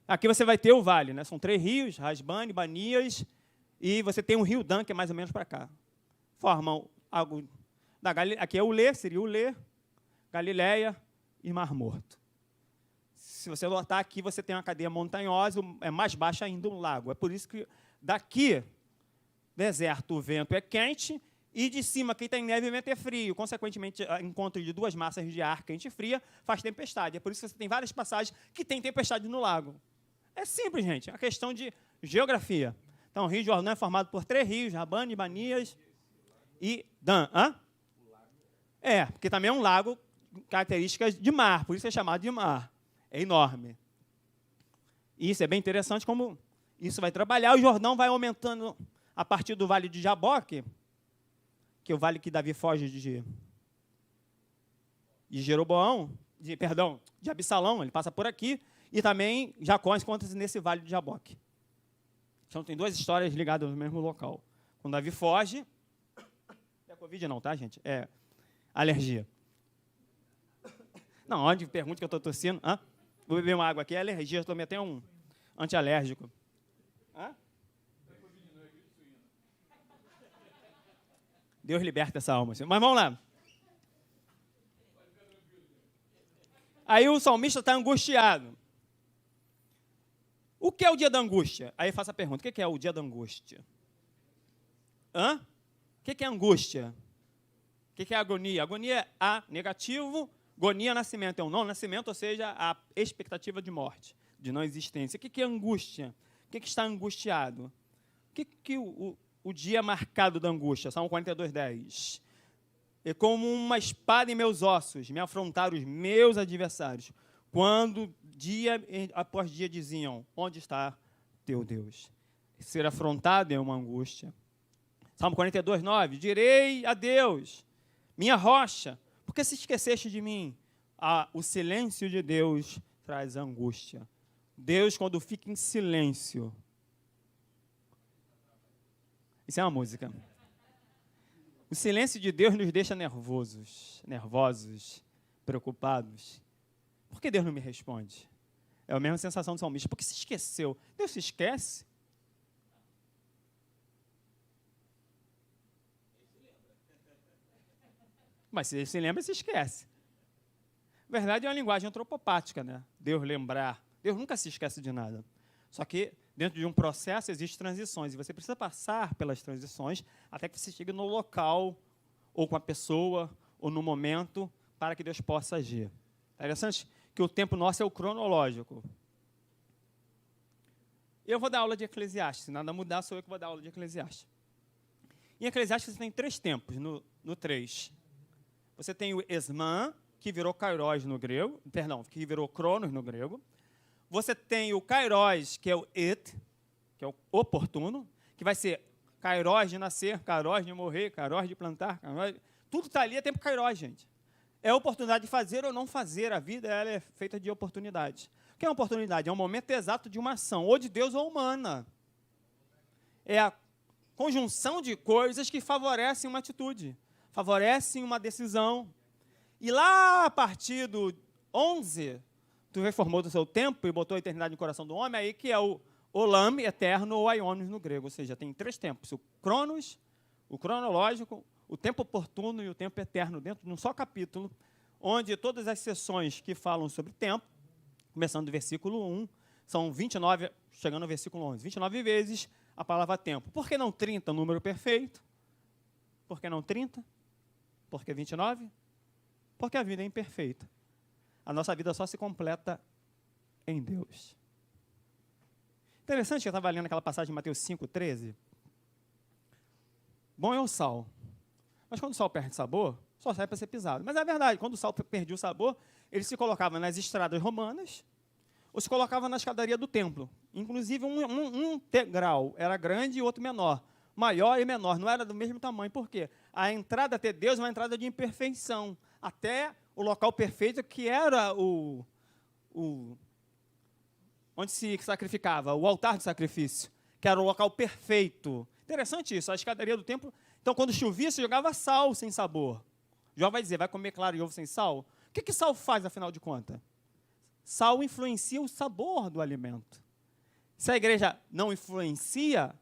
[SPEAKER 2] Aqui você vai ter o vale, né? São 3 rios, Rasbane, Banias, e você tem um rio Dan, que é mais ou menos para cá. Formam algo da Galileia. Aqui é o Lê, seria o Lê, Galileia e Mar Morto. Se você notar aqui, você tem uma cadeia montanhosa, é mais baixa ainda um lago. É por isso que daqui deserto o vento é quente, e de cima, quem tem neve, o vento é frio. Consequentemente, o encontro de duas massas de ar quente e fria faz tempestade. É por isso que você tem várias passagens que tem tempestade no lago. É simples, gente. É uma questão de geografia. Então, o Rio Jordão é formado por 3 rios, Rabane, Banias e Dan. Porque também é um lago características de mar, por isso é chamado de mar. É enorme. E isso é bem interessante como isso vai trabalhar. O Jordão vai aumentando a partir do Vale de Jaboque, que é o vale que Davi foge de Jeroboão, de Absalão, ele passa por aqui, e também Jacó encontra-se nesse Vale de Jaboque. Então, tem 2 histórias ligadas no mesmo local. Quando Davi foge, não é Covid não, tá, gente? É alergia. Não, onde pergunta que eu estou tossindo? Vou beber uma água aqui, é alergia, eu tomei até um antialérgico. Deus liberta essa alma. Mas vamos lá. Aí o salmista está angustiado. O que é o dia da angústia? Aí faço a pergunta, o que é o dia da angústia? O que é angústia? O que é agonia? Agonia é A, negativo, agonia, nascimento. É um não nascimento, ou seja, a expectativa de morte, de não existência. O que é angústia? O que está angustiado? O dia marcado da angústia? Salmo 42:10. É como uma espada em meus ossos, me afrontaram os meus adversários, quando dia após dia diziam, onde está teu Deus? Ser afrontado é uma angústia. Salmo 42:9, direi a Deus, minha rocha, por que se esqueceste de mim? O silêncio de Deus traz angústia. Deus, quando fica em silêncio. Isso é uma música. O silêncio de Deus nos deixa nervosos, preocupados. Por que Deus não me responde? É a mesma sensação do salmista. Porque se esqueceu. Deus se esquece? Mas se ele se lembra, se esquece. Na verdade, é uma linguagem antropopática, né? Deus lembrar. Deus nunca se esquece de nada. Só que, dentro de um processo, existem transições. E você precisa passar pelas transições até que você chegue no local, ou com a pessoa, ou no momento, para que Deus possa agir. Interessante que o tempo nosso é o cronológico. Eu vou dar aula de Eclesiastes. Se nada mudar, sou eu que vou dar aula de Eclesiastes. Em Eclesiastes, você tem 3 tempos, no 3. Você tem o Esman, que virou Kairos no grego, que virou Cronos no grego. Você tem o Kairos, que é o Et, que é o oportuno, que vai ser Kairos de nascer, Kairos de morrer, Kairos de plantar, tudo está ali, é tempo Kairos, gente. É a oportunidade de fazer ou não fazer. A vida ela é feita de oportunidades. O que é uma oportunidade? É um momento exato de uma ação, ou de Deus ou humana. É a conjunção de coisas que favorecem uma atitude, favorecem uma decisão. E lá, a partir do 11, tu reformou do seu tempo e botou a eternidade no coração do homem, aí que é o Olam, eterno, ou Aionios no grego. Ou seja, tem 3 tempos. O Cronos, o cronológico, o tempo oportuno e o tempo eterno, dentro de um só capítulo, onde todas as sessões que falam sobre tempo, começando do versículo 1, são 29, chegando ao versículo 11, 29 vezes a palavra tempo. Por que não 30, número perfeito? Por que não 30? Por que 29? Porque a vida é imperfeita. A nossa vida só se completa em Deus. Interessante que eu estava lendo aquela passagem de Mateus 5:13. Bom é o sal. Mas quando o sal perde sabor, só serve para ser pisado. Mas é verdade, quando o sal perdia o sabor, ele se colocava nas estradas romanas ou se colocava na escadaria do templo. Inclusive, um degrau era grande e outro menor. Maior e menor, não era do mesmo tamanho. Por quê? A entrada até Deus é uma entrada de imperfeição. Até o local perfeito, que era onde se sacrificava, o altar de sacrifício, que era o local perfeito. Interessante isso, a escadaria do templo. Então, quando chovia, se jogava sal sem sabor. Jó vai dizer, vai comer claro e ovo sem sal? O que sal faz, afinal de contas? Sal influencia o sabor do alimento. Se a igreja não influencia,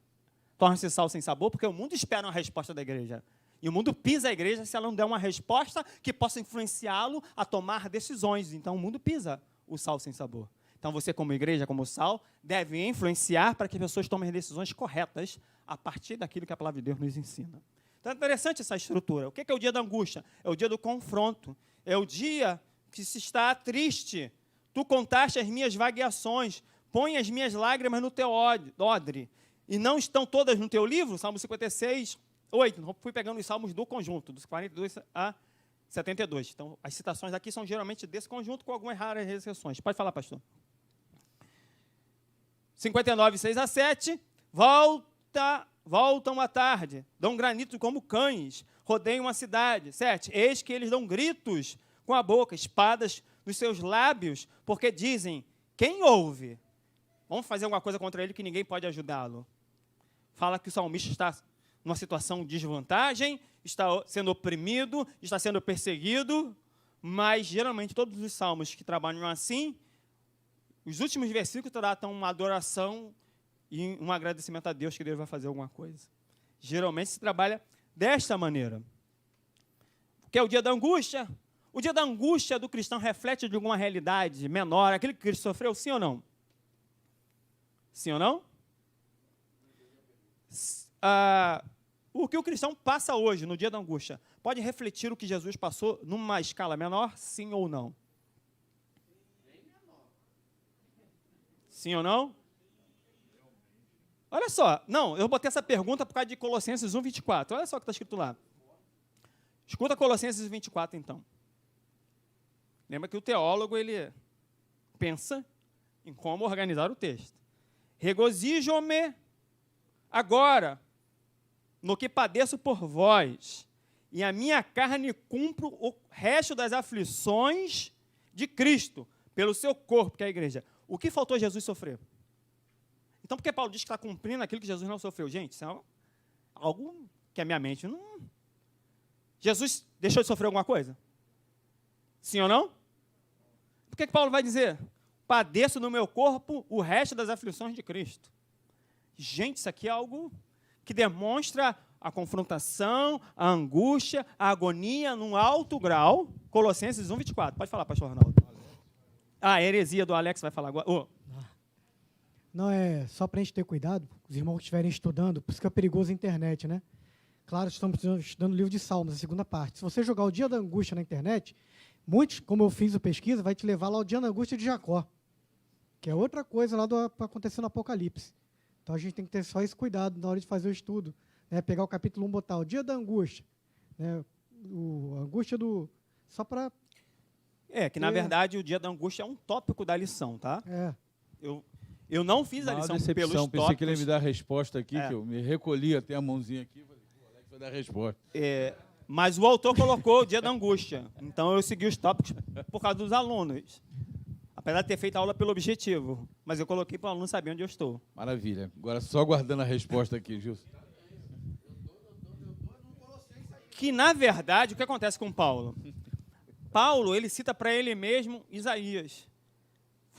[SPEAKER 2] torna-se sal sem sabor, porque o mundo espera uma resposta da igreja. E o mundo pisa a igreja se ela não der uma resposta que possa influenciá-lo a tomar decisões. Então, o mundo pisa o sal sem sabor. Então, você, como igreja, como sal, deve influenciar para que as pessoas tomem decisões corretas a partir daquilo que a palavra de Deus nos ensina. Então, é interessante essa estrutura. O que é o dia da angústia? É o dia do confronto. É o dia que se está triste. Tu contaste as minhas vagueações, põe as minhas lágrimas no teu odre. E não estão todas no teu livro? Salmo 56, 8. Fui pegando os salmos do conjunto, dos 42 a 72. Então, as citações aqui são geralmente desse conjunto, com algumas raras exceções. Pode falar, pastor. 59, 6 a 7. Voltam à tarde, dão granito como cães, rodeiam a cidade. 7. Eis que eles dão gritos com a boca, espadas nos seus lábios, porque dizem, quem ouve? Vamos fazer alguma coisa contra ele que ninguém pode ajudá-lo. Fala que o salmista está numa situação de desvantagem, está sendo oprimido, está sendo perseguido, mas geralmente todos os salmos que trabalham assim, os últimos versículos tratam uma adoração e um agradecimento a Deus que Deus vai fazer alguma coisa. Geralmente se trabalha desta maneira. Que é o dia da angústia. O dia da angústia do cristão reflete de alguma realidade menor, aquele que Cristo sofreu, sim ou não? Sim ou não? O que o cristão passa hoje, no dia da angústia, pode refletir o que Jesus passou numa escala menor, sim ou não? Sim ou não? Olha só, não, eu botei essa pergunta por causa de Colossenses 1, 24. Olha só o que está escrito lá. Escuta Colossenses 24, então. Lembra que o teólogo, ele pensa em como organizar o texto. Regozijo-me agora no que padeço por vós, e a minha carne cumpro o resto das aflições de Cristo, pelo seu corpo, que é a igreja. O que faltou Jesus sofrer? Então, por que Paulo diz que está cumprindo aquilo que Jesus não sofreu? Gente, isso é algo que a minha mente não... Jesus deixou de sofrer alguma coisa? Sim ou não? Por que Paulo vai dizer? Padeço no meu corpo o resto das aflições de Cristo. Gente, isso aqui é algo que demonstra a confrontação, a angústia, a agonia num alto grau. Colossenses 1, 24. Pode falar, pastor Arnaldo. A heresia do Alex vai falar agora. Oh.
[SPEAKER 4] Não, é só para a gente ter cuidado, os irmãos que estiverem estudando, por isso que é perigoso a internet, né? Claro, estamos estudando o livro de Salmos, a segunda parte. Se você jogar o dia da angústia na internet, muitos, como eu fiz a pesquisa, vai te levar lá ao dia da angústia de Jacó, que é outra coisa lá para acontecer no Apocalipse. Então a gente tem que ter só esse cuidado na hora de fazer o estudo, né? Pegar o capítulo 1, botar o dia da angústia, né? A angústia do... Só para...
[SPEAKER 2] que na verdade o dia da angústia é um tópico da lição, tá? Eu não fiz a lição pelos tópicos.
[SPEAKER 1] Pensei que ele ia me dar a resposta aqui, que eu me recolhi até a mãozinha aqui e falei, o Alex vai dar a resposta.
[SPEAKER 2] Mas o autor colocou o dia da angústia. Então eu segui os tópicos por causa dos alunos. Apesar de ter feito a aula pelo objetivo. Mas eu coloquei para o aluno saber onde eu estou.
[SPEAKER 1] Maravilha. Agora só aguardando a resposta aqui, Gilson.
[SPEAKER 2] Que, na verdade, o que acontece com Paulo? Paulo, ele cita para ele mesmo Isaías,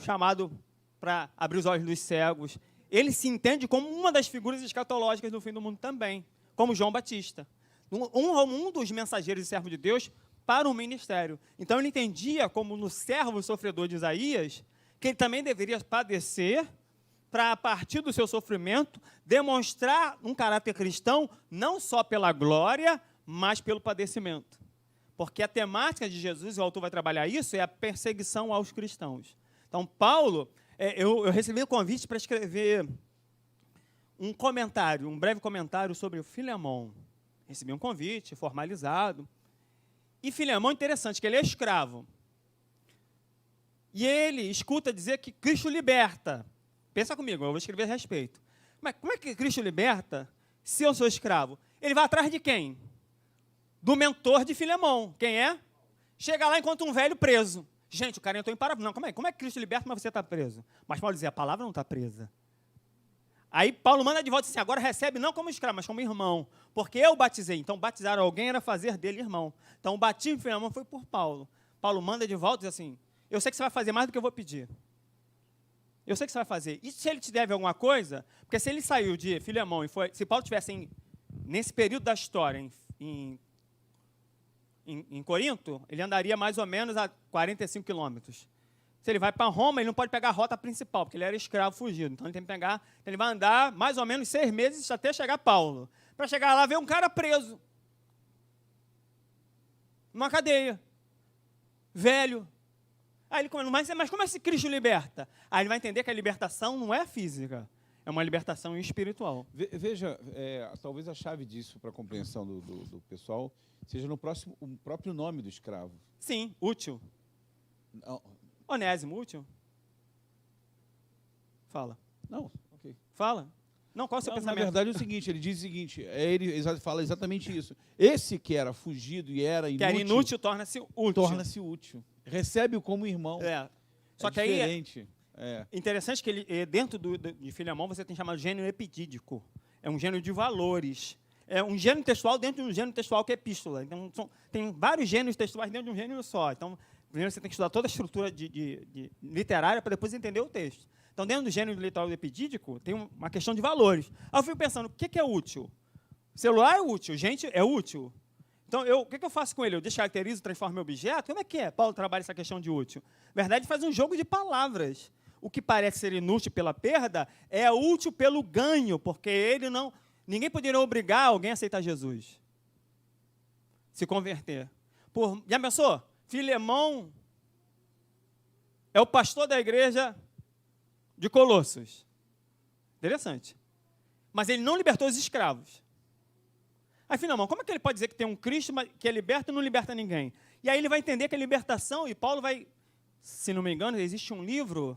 [SPEAKER 2] chamado para abrir os olhos dos cegos. Ele se entende como uma das figuras escatológicas do fim do mundo também, como João Batista. Um dos mensageiros e servos de Deus para o ministério. Então, ele entendia, como no servo sofredor de Isaías, que ele também deveria padecer para, a partir do seu sofrimento, demonstrar um caráter cristão, não só pela glória, mas pelo padecimento. Porque a temática de Jesus, o autor vai trabalhar isso, é a perseguição aos cristãos. Então, Paulo, eu recebi um convite para escrever um breve comentário sobre o Filemão. Recebi um convite formalizado. E Filemão, interessante, que ele é escravo. E ele escuta dizer que Cristo liberta. Pensa comigo, eu vou escrever a respeito. Mas como é que Cristo liberta se eu sou escravo? Ele vai atrás de quem? Do mentor de Filemão. Quem é? Chega lá e encontra um velho preso. Gente, o cara entrou em parafuso. Não, como é que Cristo liberta, mas você está preso? Mas Paulo dizia, a palavra não está presa. Aí Paulo manda de volta assim, agora recebe não como escravo, mas como irmão. Porque eu batizei. Então, batizar alguém era fazer dele irmão. Então, o batismo de Filemão foi por Paulo. Paulo manda de volta e diz assim, eu sei que você vai fazer mais do que eu vou pedir. Eu sei que você vai fazer. E se ele te deve alguma coisa, porque se ele saiu de Filemão e foi... Se Paulo tivesse, nesse período da história, em Corinto, ele andaria mais ou menos a 45 quilômetros. Se ele vai para Roma, ele não pode pegar a rota principal, porque ele era escravo fugido. Então ele tem que pegar, ele vai andar mais ou menos 6 meses até chegar a Paulo. Para chegar lá, ver um cara preso. Numa cadeia. Velho. Aí ele começa, mas como esse Cristo liberta? Aí ele vai entender que a libertação não é física, é uma libertação espiritual.
[SPEAKER 1] Veja, talvez a chave disso para a compreensão do pessoal seja no próprio nome do escravo.
[SPEAKER 2] Sim, útil.
[SPEAKER 1] Não,
[SPEAKER 2] Onésimo, útil? Fala.
[SPEAKER 1] não, ok.
[SPEAKER 2] Fala. Não, qual é o seu
[SPEAKER 1] Não, na
[SPEAKER 2] pensamento?
[SPEAKER 1] verdade é o seguinte, ele diz o seguinte, ele fala exatamente isso. Esse que era fugido e era inútil,
[SPEAKER 2] Que era inútil torna-se útil.
[SPEAKER 1] torna-se útil. Recebe-o como irmão.
[SPEAKER 2] É. Só
[SPEAKER 1] É
[SPEAKER 2] que aí é
[SPEAKER 1] diferente.
[SPEAKER 2] interessante que ele, dentro de Filemão você tem chamado gênero epidídico. É um gênero de valores. É um gênero textual dentro de um gênero textual que é epístola. Então, tem vários gêneros textuais dentro de um gênero só. Então, primeiro você tem que estudar toda a estrutura de literária para depois entender o texto. Então, dentro do gênero literal epidídico, tem uma questão de valores. Aí eu fico pensando, o que é útil? O celular é útil, gente é útil. Então, o que eu faço com ele? Eu descaracterizo, transformo em objeto? Como é que é? Paulo trabalha essa questão de útil. Na verdade, ele faz um jogo de palavras. O que parece ser inútil pela perda é útil pelo ganho, porque ninguém poderia obrigar alguém a aceitar Jesus. Se converter. Já pensou? Filemão é o pastor da igreja de Colossos. Interessante. Mas ele não libertou os escravos. Aí, Filemão, como é que ele pode dizer que tem um Cristo que é liberto e não liberta ninguém? E aí ele vai entender que a libertação, e Paulo vai, se não me engano, existe um livro,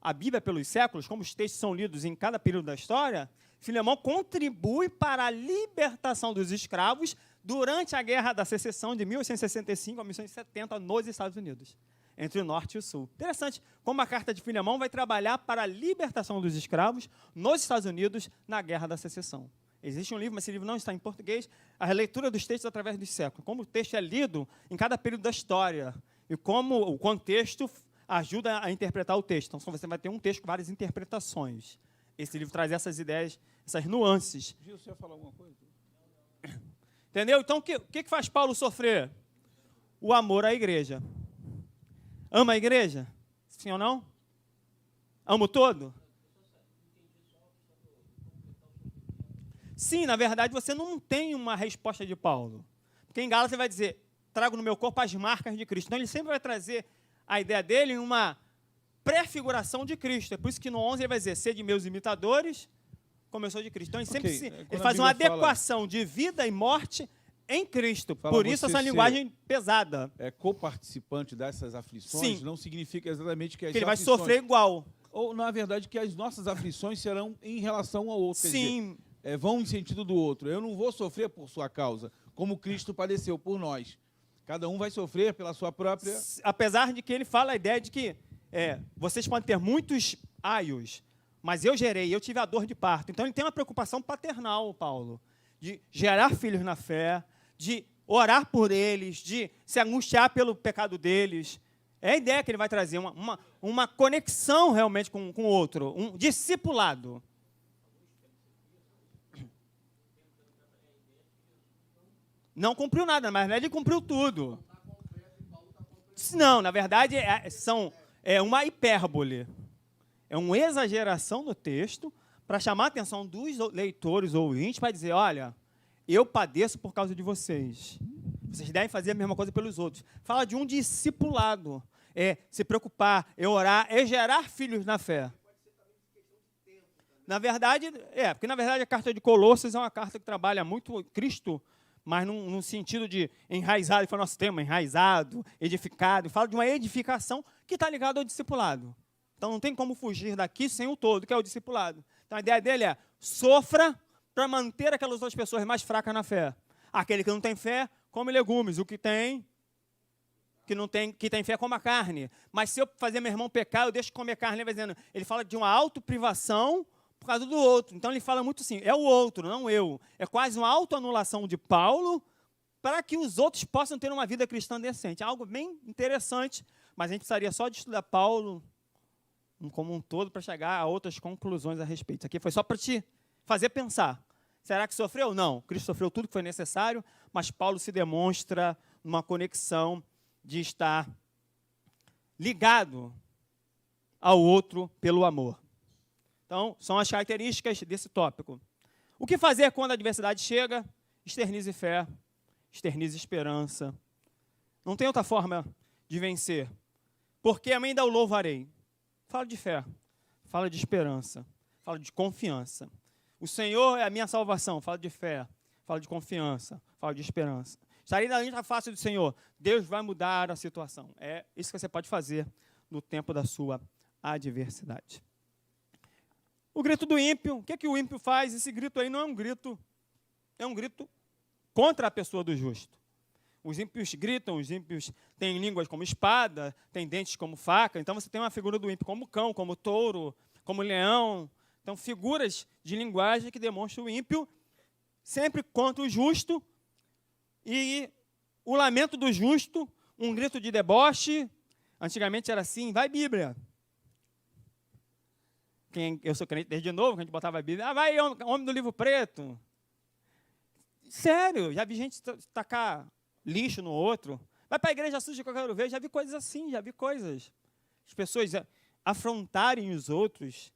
[SPEAKER 2] a Bíblia pelos séculos, como os textos são lidos em cada período da história, Filemão contribui para a libertação dos escravos durante a Guerra da Secessão de 1865 a 1870 nos Estados Unidos, entre o Norte e o Sul. Interessante como a carta de Filemão vai trabalhar para a libertação dos escravos nos Estados Unidos na Guerra da Secessão. Existe um livro, mas esse livro não está em português, a releitura dos textos através dos séculos, como o texto é lido em cada período da história e como o contexto ajuda a interpretar o texto. Então, você vai ter um texto com várias interpretações. Esse livro traz essas ideias, essas nuances.
[SPEAKER 1] Gil, você ia falar alguma coisa?
[SPEAKER 2] Entendeu? Então, o que faz Paulo sofrer? O amor à igreja. Ama a igreja? Sim ou não? Amo todo? Sim, na verdade, você não tem uma resposta de Paulo. Porque em Gálatas ele vai dizer, trago no meu corpo as marcas de Cristo. Então, ele sempre vai trazer a ideia dele em uma prefiguração de Cristo. É por isso que no 11 ele vai dizer, sede meus imitadores, como eu sou de Cristo. Então, ele sempre ele faz uma adequação de vida e morte em Cristo. Por isso, essa linguagem pesada.
[SPEAKER 1] Coparticipante dessas aflições. Sim. Não significa exatamente que
[SPEAKER 2] ele vai sofrer igual.
[SPEAKER 1] Ou, na verdade, que as nossas aflições serão em relação ao outro.
[SPEAKER 2] Sim.
[SPEAKER 1] Quer dizer, vão em sentido do outro. Eu não vou sofrer por sua causa, como Cristo padeceu por nós. Cada um vai sofrer pela sua própria...
[SPEAKER 2] Apesar de que ele fala a ideia de que vocês podem ter muitos aios, mas eu gerei, eu tive a dor de parto. Então, ele tem uma preocupação paternal, Paulo, de gerar filhos na fé, de orar por eles, de se angustiar pelo pecado deles. É a ideia que ele vai trazer, uma conexão realmente com o outro, um discipulado. Não cumpriu nada, mas na verdade ele cumpriu tudo. Não, na verdade é uma hipérbole. É uma exageração do texto para chamar a atenção dos leitores ou ouvintes para dizer, olha, eu padeço por causa de vocês. Vocês devem fazer a mesma coisa pelos outros. Fala de um discipulado. É se preocupar, é orar, é gerar filhos na fé. Na verdade, porque na verdade a carta de Colossos é uma carta que trabalha muito Cristo, mas num sentido de enraizado, que foi o nosso tema, enraizado, edificado, fala de uma edificação que está ligada ao discipulado. Então não tem como fugir daqui sem o todo, que é o discipulado. Então a ideia dele é, sofra para manter aquelas outras pessoas mais fracas na fé. Aquele que não tem fé, come legumes. O que tem fé, come a carne. Mas se eu fazer meu irmão pecar, eu deixo de comer carne. Ele fala de uma autoprivação por causa do outro. Então, ele fala muito assim, é o outro, não eu. É quase uma autoanulação de Paulo para que os outros possam ter uma vida cristã decente. É algo bem interessante, mas a gente precisaria só de estudar Paulo como um todo para chegar a outras conclusões a respeito. Isso aqui foi só para te fazer pensar. Será que sofreu? Não. Cristo sofreu tudo que foi necessário, mas Paulo se demonstra numa conexão de estar ligado ao outro pelo amor. Então, são as características desse tópico. O que fazer quando a adversidade chega? Externize fé, externize esperança. Não tem outra forma de vencer. Porque ainda o louvarei. Fala de fé, fala de esperança, fala de confiança. O Senhor é a minha salvação. Fala de fé, fala de confiança, fala de esperança. Estarei na linha face do Senhor. Deus vai mudar a situação. É isso que você pode fazer no tempo da sua adversidade. O grito do ímpio, o que é que o ímpio faz? Esse grito aí não é um grito contra a pessoa do justo. Os ímpios gritam, os ímpios têm línguas como espada, têm dentes como faca. Então você tem uma figura do ímpio como cão, como touro, como leão. Então figuras de linguagem que demonstram o ímpio sempre contra o justo. E o lamento do justo, um grito de deboche. Antigamente era assim, vai Bíblia. Eu sou crente desde novo, que a gente botava a Bíblia. Vai homem do livro preto. Sério, já vi gente tacar lixo no outro. Vai para a igreja suja que eu quero ver. Já vi coisas assim, já vi coisas. As pessoas afrontarem os outros.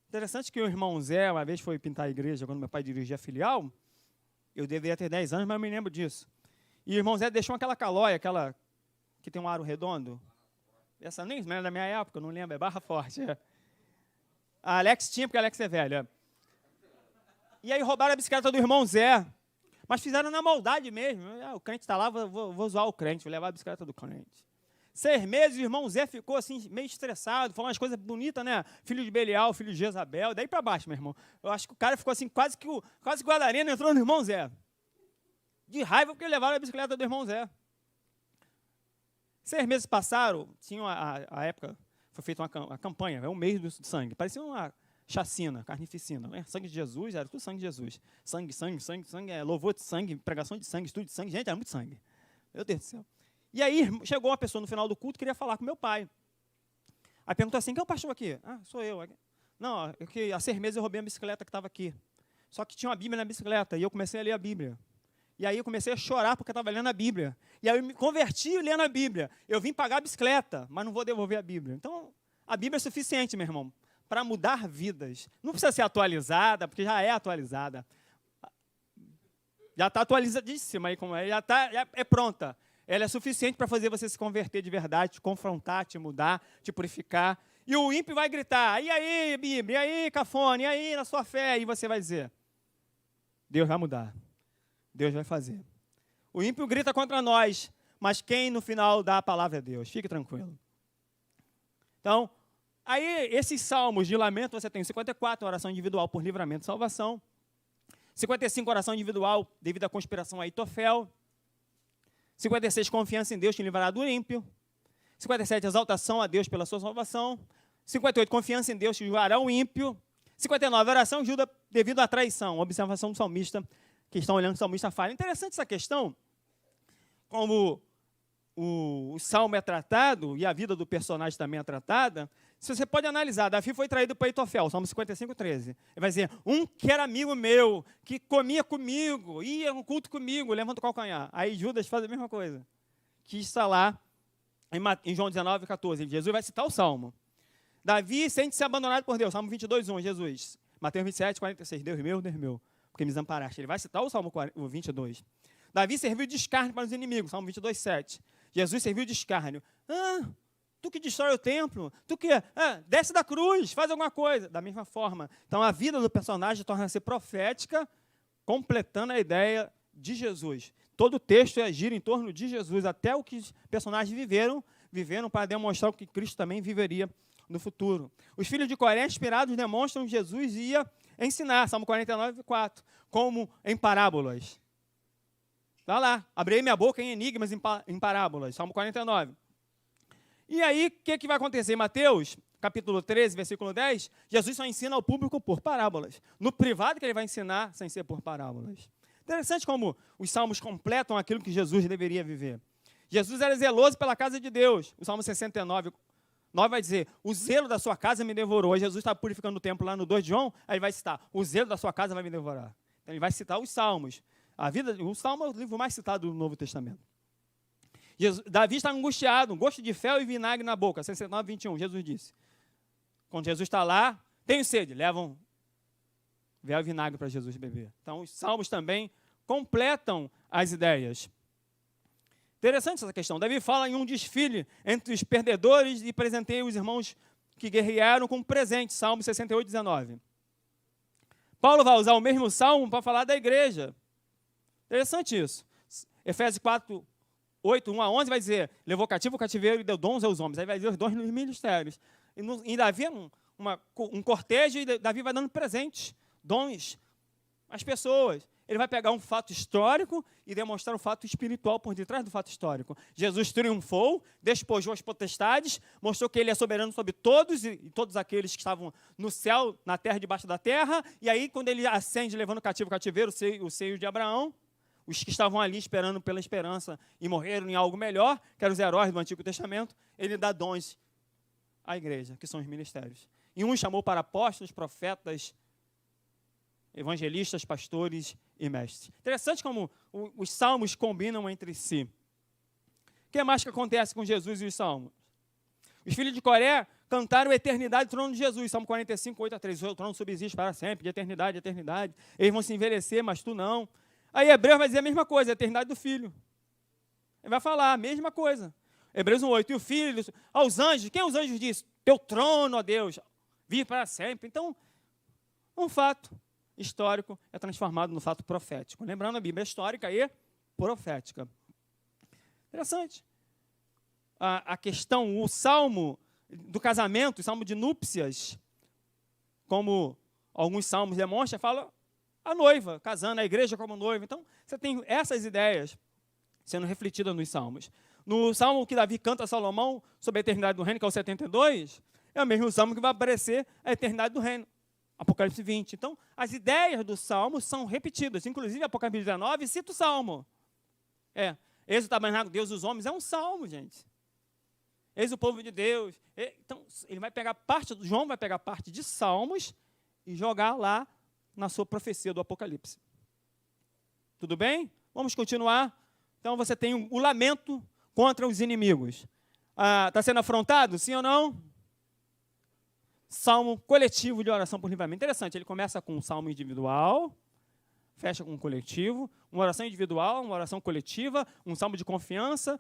[SPEAKER 2] Interessante que o irmão Zé, uma vez foi pintar a igreja, quando meu pai dirigia a filial. Eu deveria ter 10 anos, mas eu me lembro disso. E o irmão Zé deixou aquela calóia, aquela que tem um aro redondo. Essa nem é da minha época, eu não lembro, é Barra Forte. A Alex tinha, porque a Alex é velha. E aí roubaram a bicicleta do irmão Zé. Mas fizeram na maldade mesmo. O crente está lá, vou zoar o crente, vou levar a bicicleta do crente. 6 meses, o irmão Zé ficou assim, meio estressado, falando umas coisas bonitas, né? Filho de Belial, filho de Jezabel, daí para baixo, meu irmão. Eu acho que o cara ficou assim, quase que o Guadarena entrou no irmão Zé. De raiva porque levaram a bicicleta do irmão Zé. 6 meses passaram, tinha a época, foi feita uma campanha, um mês do sangue. Parecia uma chacina, carnificina. Né? Sangue de Jesus, era tudo sangue de Jesus. Sangue, louvor de sangue, pregação de sangue, estudo de sangue. Gente, era muito sangue. Meu Deus do céu. E aí chegou uma pessoa no final do culto que queria falar com meu pai. Aí perguntou assim, quem é o pastor aqui? Ah, sou eu. Não, há 6 meses eu roubei a bicicleta que estava aqui. Só que tinha uma Bíblia na bicicleta e eu comecei a ler a Bíblia. E aí eu comecei a chorar porque eu estava lendo a Bíblia. E aí eu me converti lendo a Bíblia. Eu vim pagar a bicicleta, mas não vou devolver a Bíblia. Então, a Bíblia é suficiente, meu irmão, para mudar vidas. Não precisa ser atualizada, porque já é atualizada. Já está atualizadíssima aí, como já é pronta. Ela é suficiente para fazer você se converter de verdade, te confrontar, te mudar, te purificar. E o ímpio vai gritar, e aí, Bíblia, e aí, cafone, e aí, na sua fé? E você vai dizer, Deus vai mudar. Deus vai fazer. O ímpio grita contra nós, mas quem no final dá a palavra é Deus. Fique tranquilo. Então, aí esses salmos de lamento, você tem 54, oração individual por livramento e salvação. 55, oração individual devido à conspiração a Aitofel. 56, confiança em Deus que livrará do ímpio. 57, exaltação a Deus pela sua salvação. 58, confiança em Deus que julgará o ímpio. 59, oração ajuda devido à traição. Observação do salmista, que estão olhando que o salmista fala. Interessante essa questão, como o salmo é tratado, e a vida do personagem também é tratada. Se você pode analisar, Davi foi traído por Aitofel, Salmo 55, 13. Ele vai dizer, um que era amigo meu, que comia comigo, ia no culto comigo, levanta o calcanhar. Aí Judas faz a mesma coisa, que está lá em João 19, 14. Jesus vai citar o Salmo. Davi sente-se abandonado por Deus, Salmo 22, 1, Jesus. Mateus 27, 46, Deus meu, porque me desamparaste. Ele vai citar o Salmo 22. Davi serviu de escárnio para os inimigos, Salmo 22, 7. Jesus serviu de escárnio. Tu que destrói o templo, tu que desce da cruz, faz alguma coisa. Da mesma forma. Então, a vida do personagem torna-se profética, completando a ideia de Jesus. Todo o texto gira em torno de Jesus, até o que os personagens viveram para demonstrar o que Cristo também viveria no futuro. Os filhos de Coré, inspirados, demonstram que Jesus ia ensinar, Salmo 49, 4, como em parábolas. Está lá, abri minha boca em enigmas, em parábolas, Salmo 49. E aí, o que vai acontecer? Em Mateus, capítulo 13, versículo 10, Jesus só ensina ao público por parábolas. No privado que ele vai ensinar, sem ser por parábolas. Interessante como os salmos completam aquilo que Jesus deveria viver. Jesus era zeloso pela casa de Deus. O Salmo 69, 9 vai dizer, o zelo da sua casa me devorou. Jesus está purificando o templo lá no 2 de João, aí ele vai citar, o zelo da sua casa vai me devorar. Então ele vai citar os salmos. O Salmo é o livro mais citado do Novo Testamento. Davi está angustiado, um gosto de fel e vinagre na boca. 69, 21, Jesus disse. Quando Jesus está lá, tenho sede, levam véu e vinagre para Jesus beber. Então, os salmos também completam as ideias. Interessante essa questão. Davi fala em um desfile entre os perdedores e presentei os irmãos que guerrearam com presente, Salmo 68, 19. Paulo vai usar o mesmo salmo para falar da igreja. Interessante isso. Efésios 4, 8, 1 a 11 vai dizer, levou cativo o cativeiro e deu dons aos homens. Aí vai dizer os dons nos ministérios. E Davi é um cortejo e Davi vai dando presentes, dons às pessoas. Ele vai pegar um fato histórico e demonstrar um fato espiritual por detrás do fato histórico. Jesus triunfou, despojou as potestades, mostrou que ele é soberano sobre todos e todos aqueles que estavam no céu, na terra e debaixo da terra. E aí, quando ele ascende, levando cativo o cativeiro, o seio de Abraão, os que estavam ali esperando pela esperança e morreram em algo melhor, que eram os heróis do Antigo Testamento, ele dá dons à igreja, que são os ministérios. E um chamou para apóstolos, profetas, evangelistas, pastores e mestres. Interessante como os salmos combinam entre si. O que mais que acontece com Jesus e os salmos? Os filhos de Coré cantaram a eternidade do trono de Jesus. Salmo 45, 8 a 3. O trono subsiste para sempre, de eternidade, eternidade. Eles vão se envelhecer, mas tu não. Aí Hebreus vai dizer a mesma coisa, a eternidade do filho. Ele vai falar a mesma coisa. Hebreus 1:8. E o filho, aos anjos, quem os anjos disse? Teu trono, ó Deus, vive para sempre. Então, um fato histórico é transformado no fato profético. Lembrando, a Bíblia é histórica e profética. Interessante. A questão, o salmo do casamento, o salmo de núpcias, como alguns salmos demonstram, fala a noiva, casando, a igreja como noiva. Então, você tem essas ideias sendo refletidas nos salmos. No salmo que Davi canta a Salomão sobre a eternidade do reino, que é o 72, é o mesmo salmo que vai aparecer a eternidade do reino. Apocalipse 20. Então, as ideias do Salmo são repetidas. Inclusive, Apocalipse 19 cita o Salmo. Eis o tabernáculo de Deus dos homens. É um Salmo, gente. Eis o povo de Deus. Então, ele vai pegar João vai pegar parte de Salmos e jogar lá na sua profecia do Apocalipse. Tudo bem? Vamos continuar. Então, você tem o lamento contra os inimigos. Está sendo afrontado? Sim ou não? Salmo coletivo de oração por livramento. Interessante, ele começa com um salmo individual, fecha com um coletivo, uma oração individual, uma oração coletiva, um salmo de confiança,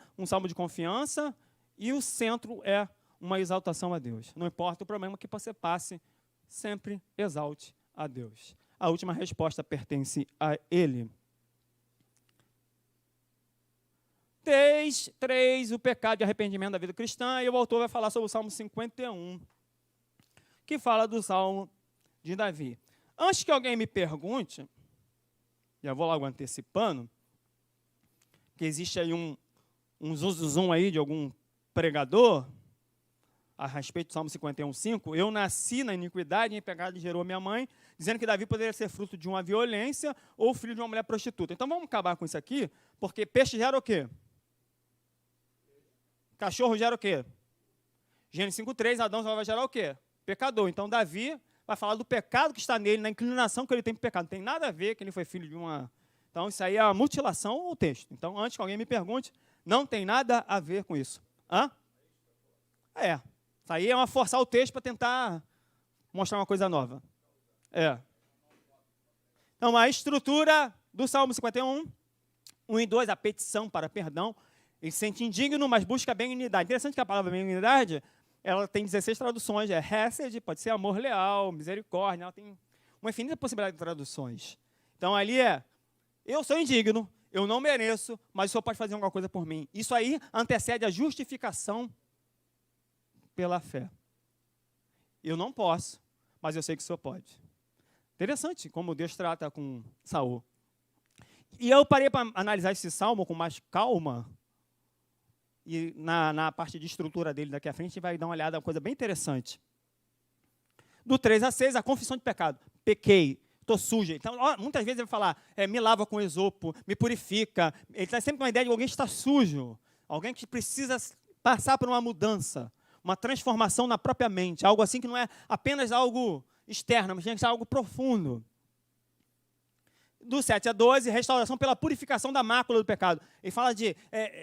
[SPEAKER 2] e o centro é uma exaltação a Deus. Não importa o problema que você passe, sempre exalte a Deus. A última resposta pertence a Ele. 3, o pecado de arrependimento da vida cristã, e o autor vai falar sobre o Salmo 51, que fala do Salmo de Davi. Antes que alguém me pergunte, já vou logo antecipando, que existe aí um zoom aí de algum pregador a respeito do Salmo 51:5, eu nasci na iniquidade e em pecado gerou minha mãe, dizendo que Davi poderia ser fruto de uma violência ou filho de uma mulher prostituta. Então vamos acabar com isso aqui, porque peixe gera o quê? Cachorro gera o quê? Gênesis 5:3, Adão vai gerar o quê? Pecador. Então, Davi vai falar do pecado que está nele, na inclinação que ele tem para o pecado. Não tem nada a ver que ele foi filho de uma... Então, isso aí é a mutilação ou o texto. Então, antes que alguém me pergunte, não tem nada a ver com isso. Isso aí é uma forçar o texto para tentar mostrar uma coisa nova. Então, a estrutura do Salmo 51, 1 e 2, a petição para perdão. Ele se sente indigno, mas busca benignidade. Interessante que a palavra benignidade... ela tem 16 traduções, hesed, pode ser amor leal, misericórdia, ela tem uma infinita possibilidade de traduções. Então, ali eu sou indigno, eu não mereço, mas o Senhor pode fazer alguma coisa por mim. Isso aí antecede a justificação pela fé. Eu não posso, mas eu sei que o Senhor pode. Interessante como Deus trata com Saul. E eu parei para analisar esse salmo com mais calma, e na parte de estrutura dele daqui à frente, a gente vai dar uma olhada, uma coisa bem interessante. Do 3 a 6, a confissão de pecado. Pequei, estou suja. Então, muitas vezes ele vai falar, me lava com esopo, me purifica. Ele está sempre com a ideia de alguém que está sujo, alguém que precisa passar por uma mudança, uma transformação na própria mente, algo assim que não é apenas algo externo, mas tem que ser algo profundo. do 7 a 12, restauração pela purificação da mácula do pecado. Ele fala de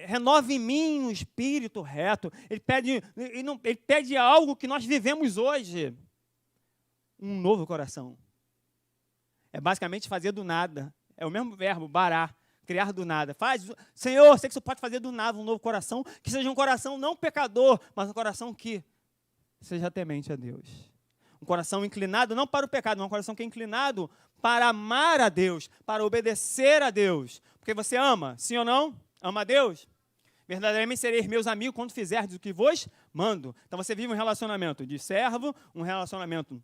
[SPEAKER 2] renova em mim um espírito reto. Ele pede algo que nós vivemos hoje. Um novo coração. É basicamente fazer do nada. É o mesmo verbo, barar, criar do nada. Senhor, sei que você pode fazer do nada um novo coração, que seja um coração não pecador, mas um coração que seja temente a Deus. Um coração inclinado não para o pecado, mas um coração que é inclinado para amar a Deus, para obedecer a Deus. Porque você ama, sim ou não? Ama a Deus? Verdadeiramente sereis meus amigos quando fizerdes o que vos mando. Então você vive um relacionamento de servo, um relacionamento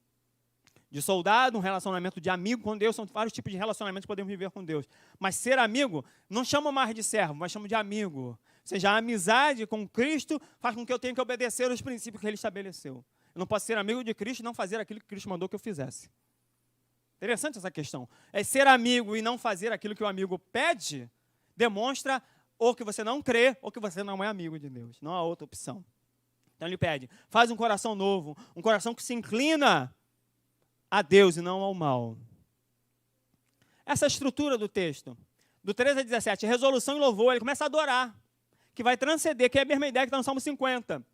[SPEAKER 2] de soldado, um relacionamento de amigo com Deus. São vários tipos de relacionamentos que podemos viver com Deus. Mas ser amigo, não chama mais de servo, mas chama de amigo. Ou seja, a amizade com Cristo faz com que eu tenha que obedecer os princípios que Ele estabeleceu. Eu não posso ser amigo de Cristo e não fazer aquilo que Cristo mandou que eu fizesse. Interessante essa questão. Ser amigo e não fazer aquilo que o amigo pede, demonstra ou que você não crê, ou que você não é amigo de Deus. Não há outra opção. Então ele pede, faz um coração novo, um coração que se inclina a Deus e não ao mal. Essa estrutura do texto, do 13 a 17, resolução e louvor, ele começa a adorar, que vai transcender, que é a mesma ideia que está no Salmo 50.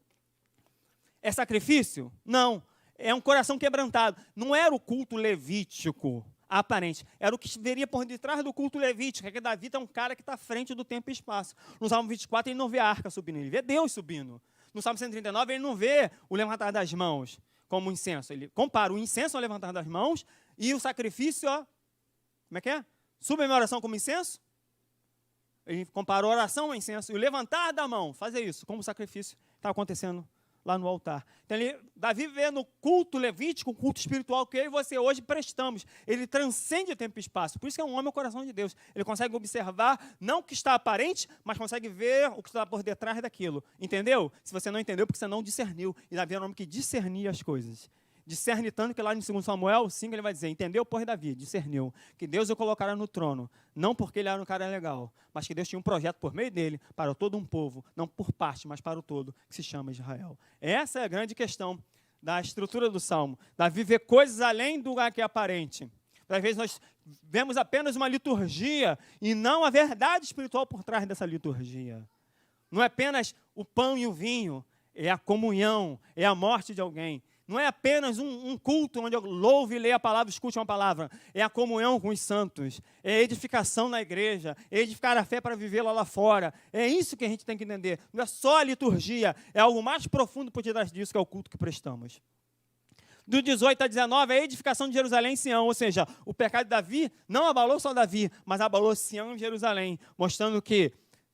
[SPEAKER 2] É sacrifício? Não. É um coração quebrantado. Não era o culto levítico aparente. Era o que veria por detrás do culto levítico. É que Davi é um cara que está à frente do tempo e espaço. No Salmo 24, ele não vê a arca subindo, ele vê Deus subindo. No Salmo 139, ele não vê o levantar das mãos como incenso. Ele compara o incenso ao levantar das mãos e o sacrifício, como é que é? Suba a minha oração como incenso. Ele compara a oração ao incenso e o levantar da mão, fazer isso, como sacrifício está acontecendo lá no altar. Então, Davi vê no culto levítico, o culto espiritual que eu e você hoje prestamos. Ele transcende o tempo e espaço. Por isso que é um homem ao coração de Deus. Ele consegue observar, não o que está aparente, mas consegue ver o que está por detrás daquilo. Entendeu? Se você não entendeu, porque você não discerniu. E Davi era um homem que discernia as coisas. Discerne tanto que lá no 2 Samuel 5 ele vai dizer, entendeu, pois Davi, discerniu, que Deus o colocara no trono, não porque ele era um cara legal, mas que Deus tinha um projeto por meio dele, para todo um povo, não por parte, mas para o todo, que se chama Israel. Essa é a grande questão da estrutura do Salmo. Davi vê coisas além do que é aparente. Às vezes nós vemos apenas uma liturgia e não a verdade espiritual por trás dessa liturgia. Não é apenas o pão e o vinho, é a comunhão, é a morte de alguém. Não é apenas um culto onde eu louvo e leio a palavra, escute uma palavra. É a comunhão com os santos. É a edificação na igreja. É edificar a fé para vivê-la lá fora. É isso que a gente tem que entender. Não é só a liturgia. É algo mais profundo por detrás disso, que é o culto que prestamos. Do 18 a 19, a edificação de Jerusalém em Sião. Ou seja, o pecado de Davi não abalou só Davi, mas abalou Sião e Jerusalém. Mostrando que